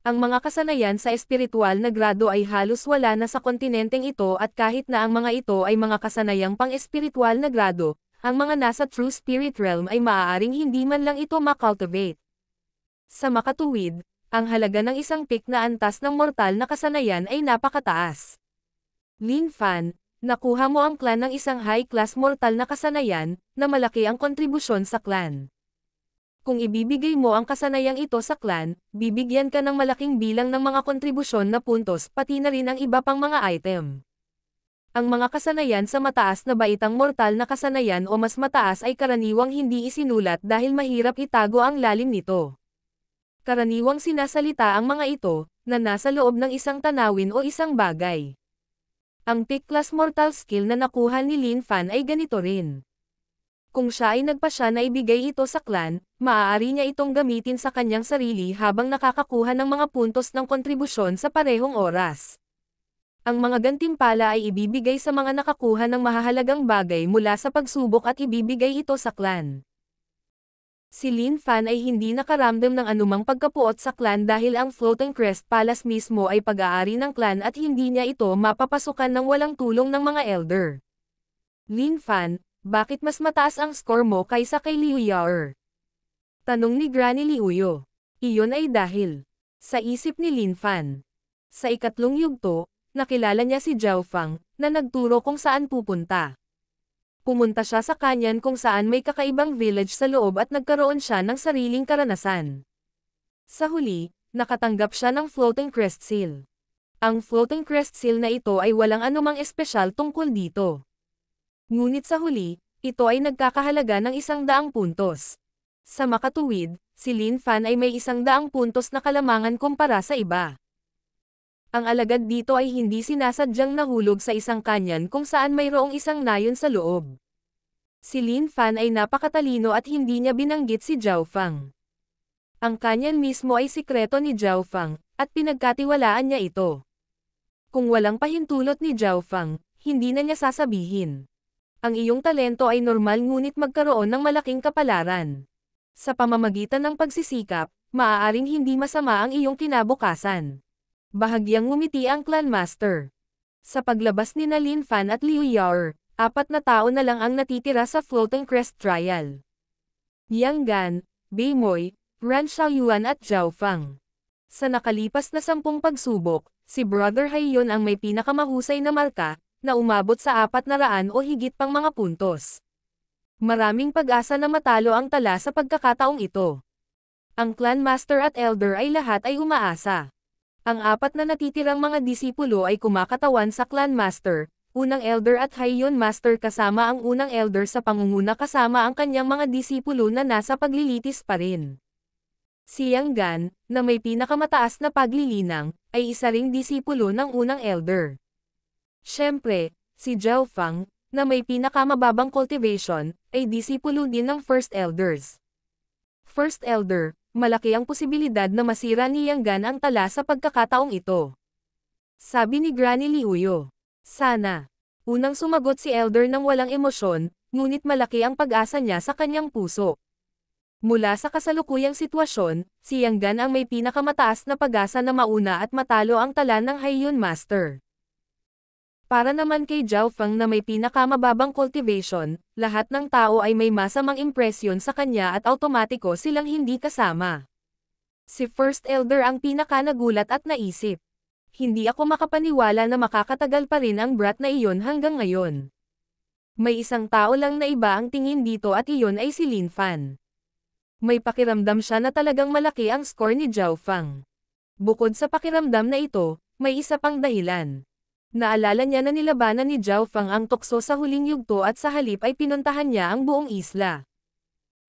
Ang mga kasanayan sa espiritual na grado ay halos wala na sa kontinenteng ito at kahit na ang mga ito ay mga kasanayang pang-espiritual na grado, ang mga nasa true spirit realm ay maaaring hindi man lang ito makultivate. Sa makatuwid, ang halaga ng isang peak na antas ng mortal na kasanayan ay napakataas. Lin Fan, nakuha mo ang clan ng isang high-class mortal na kasanayan, na malaki ang kontribusyon sa clan. Kung ibibigay mo ang kasanayang ito sa clan, bibigyan ka ng malaking bilang ng mga kontribusyon na puntos pati na rin ang iba pang mga item. Ang mga kasanayan sa mataas na baitang mortal na kasanayan o mas mataas ay karaniwang hindi isinulat dahil mahirap itago ang lalim nito. Karaniwang sinasalita ang mga ito, na nasa loob ng isang tanawin o isang bagay. Ang peak class mortal skill na nakuha ni Lin Fan ay ganito rin. Kung siya ay nagpasya na ibigay ito sa clan, maaari niya itong gamitin sa kanyang sarili habang nakakakuha ng mga puntos ng kontribusyon sa parehong oras. Ang mga gantimpala ay ibibigay sa mga nakakuha ng mahahalagang bagay mula sa pagsubok at ibibigay ito sa clan. Si Lin Fan ay hindi nakaramdam ng anumang pagkapuot sa clan dahil ang Floating Crest Palace mismo ay pag-aari ng clan at hindi niya ito mapapasukan ng walang tulong ng mga elder. Lin Fan, bakit mas mataas ang score mo kaysa kay Liu Yao? Tanong ni Granny Liuyo. Iyon ay dahil sa isip ni Lin Fan. Sa ikatlong yugto, nakilala niya si Zhao Fang, na nagturo kung saan pupunta. Pumunta siya sa kanyan kung saan may kakaibang village sa loob at nagkaroon siya ng sariling karanasan. Sa huli, nakatanggap siya ng Floating Crest Seal. Ang Floating Crest Seal na ito ay walang anumang espesyal tungkol dito. Ngunit sa huli, ito ay nagkakahalaga ng 100 puntos. Sa makatuwid, si Lin Fan ay may 100 puntos na kalamangan kumpara sa iba. Ang alagad dito ay hindi sinasadyang nahulog sa isang kanyan kung saan mayroong isang nayon sa loob. Si Lin Fan ay napakatalino at hindi niya binanggit si Zhao Fang. Ang kanyan mismo ay sikreto ni Zhao Fang, at pinagkatiwalaan niya ito. Kung walang pahintulot ni Zhao Fang, hindi na niya sasabihin. Ang iyong talento ay normal ngunit magkaroon ng malaking kapalaran. Sa pamamagitan ng pagsisikap, maaaring hindi masama ang iyong kinabukasan. Bahagyang ngumiti ang Clan Master. Sa paglabas ni Lin Fan at Liu Yao, 4 na tao na lang ang natitira sa Floating Crest Trial. Yang Gan, Bei Moi, Ran Xiaoyuan at Zhao Fang. Sa nakalipas na 10 pagsubok, si Brother Haiyon ang may pinakamahusay na marka, na umabot sa 400 o higit pang mga puntos. Maraming pag-asa na matalo ang tala sa pagkakataong ito. Ang Clan Master at Elder ay lahat ay umaasa. Ang 4 na natitirang mga disipulo ay kumakatawan sa Clan Master, unang Elder at Haiyon Master kasama ang unang Elder sa pangunguna kasama ang kanyang mga disipulo na nasa paglilitis pa rin. Si Yang Gan, na may pinakamataas na paglilinang, ay isa ring disipulo ng unang Elder. Siyempre, si Zhao Fang, na may pinakamababang cultivation, ay disipulo din ng First Elders. First Elder, malaki ang posibilidad na masira ni Yang Gan ang tala sa pagkakataong ito. Sabi ni Granny Liuyo. Sana. Unang sumagot si Elder ng walang emosyon, ngunit malaki ang pag-asa niya sa kanyang puso. Mula sa kasalukuyang sitwasyon, si Yang Gan ang may pinakamataas na pag-asa na mauna at matalo ang tala ng Haiyon Master. Para naman kay Zhao Fang na may pinakamababang cultivation, lahat ng tao ay may masamang impresyon sa kanya at automatiko silang hindi kasama. Si First Elder ang pinakanagulat at naisip. Hindi ako makapaniwala na makakatagal pa rin ang brat na iyon hanggang ngayon. May isang tao lang na iba ang tingin dito at iyon ay si Lin Fan. May pakiramdam siya na talagang malaki ang score ni Zhao Fang. Bukod sa pakiramdam na ito, may isa pang dahilan. Naalala niya na nilabanan ni Zhao Fang ang tukso sa huling yugto at sa halip ay pinuntahan niya ang buong isla.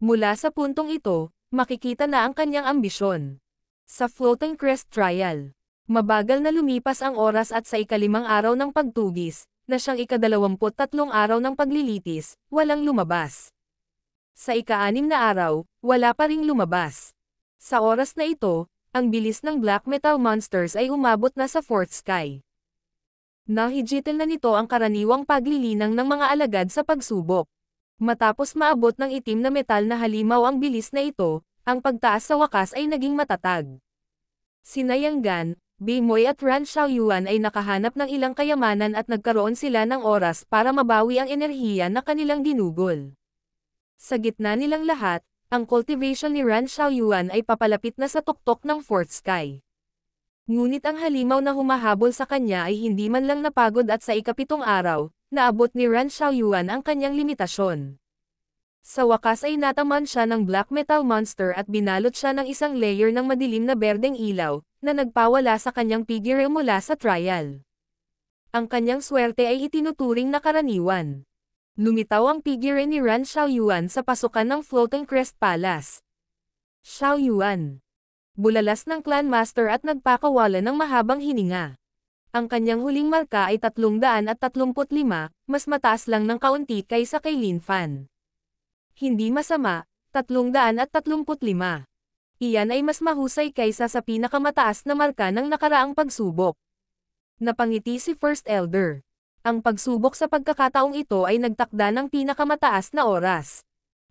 Mula sa puntong ito, makikita na ang kanyang ambisyon. Sa Floating Crest Trial, mabagal na lumipas ang oras at sa ika-5 araw ng pagtugis, na siyang ika-23 araw ng paglilitis, walang lumabas. Sa ika-6 na araw, wala pa ring lumabas. Sa oras na ito, ang bilis ng Black Metal Monsters ay umabot na sa 4th sky. Nahigitil na nito ang karaniwang paglilinang ng mga alagad sa pagsubok. Matapos maabot ng itim na metal na halimaw ang bilis na ito, ang pagtaas sa wakas ay naging matatag. Sina Yang Gan, Bimoy at Ran Xiaoyuan ay nakahanap ng ilang kayamanan at nagkaroon sila ng oras para mabawi ang enerhiya na kanilang ginugol. Sa gitna nilang lahat, ang cultivation ni Ran Xiaoyuan ay papalapit na sa tuktok ng Fourth Sky. Ngunit ang halimaw na humahabol sa kanya ay hindi man lang napagod at sa ikapitong araw, naabot ni Ran Xiaoyuan ang kanyang limitasyon. Sa wakas ay nataman siya ng black metal monster at binalot siya ng isang layer ng madilim na berdeng ilaw, na nagpawala sa kanyang figure mula sa trial. Ang kanyang swerte ay itinuturing na karaniwan. Lumitaw ang figure ni Ran Xiaoyuan sa pasukan ng Floating Crest Palace. Xiaoyuan. Bulalas ng Clan Master at nagpakawala ng mahabang hininga. Ang kanyang huling marka ay 335, mas mataas lang ng kaunti kaysa kay Lin Fan. Hindi masama, 335. Iyan ay mas mahusay kaysa sa pinakamataas na marka ng nakaraang pagsubok. Napangiti si First Elder. Ang pagsubok sa pagkakataong ito ay nagtakda ng pinakamataas na oras.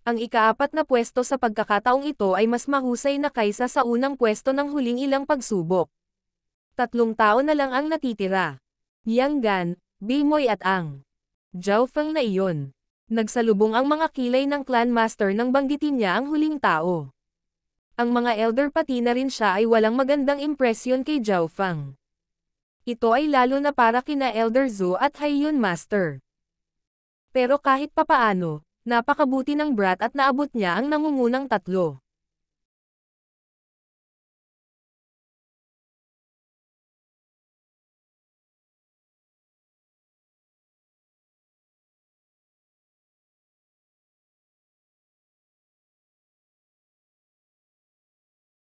Ang ikaapat na pwesto sa pagkakataong ito ay mas mahusay na kaysa sa unang pwesto ng huling ilang pagsubok. 3 tao na lang ang natitira. Yang Gan, Bimoy at ang Zhao Feng na iyon. Nagsalubong ang mga kilay ng Clan Master nang banggitin niya ang huling tao. Ang mga elder pati na rin siya ay walang magandang impresyon kay Zhao Feng. Ito ay lalo na para kina Elder Zhou at Haiyun Master. Pero kahit papaano, napakabuti ng brat at naabot niya ang nangungunang tatlo.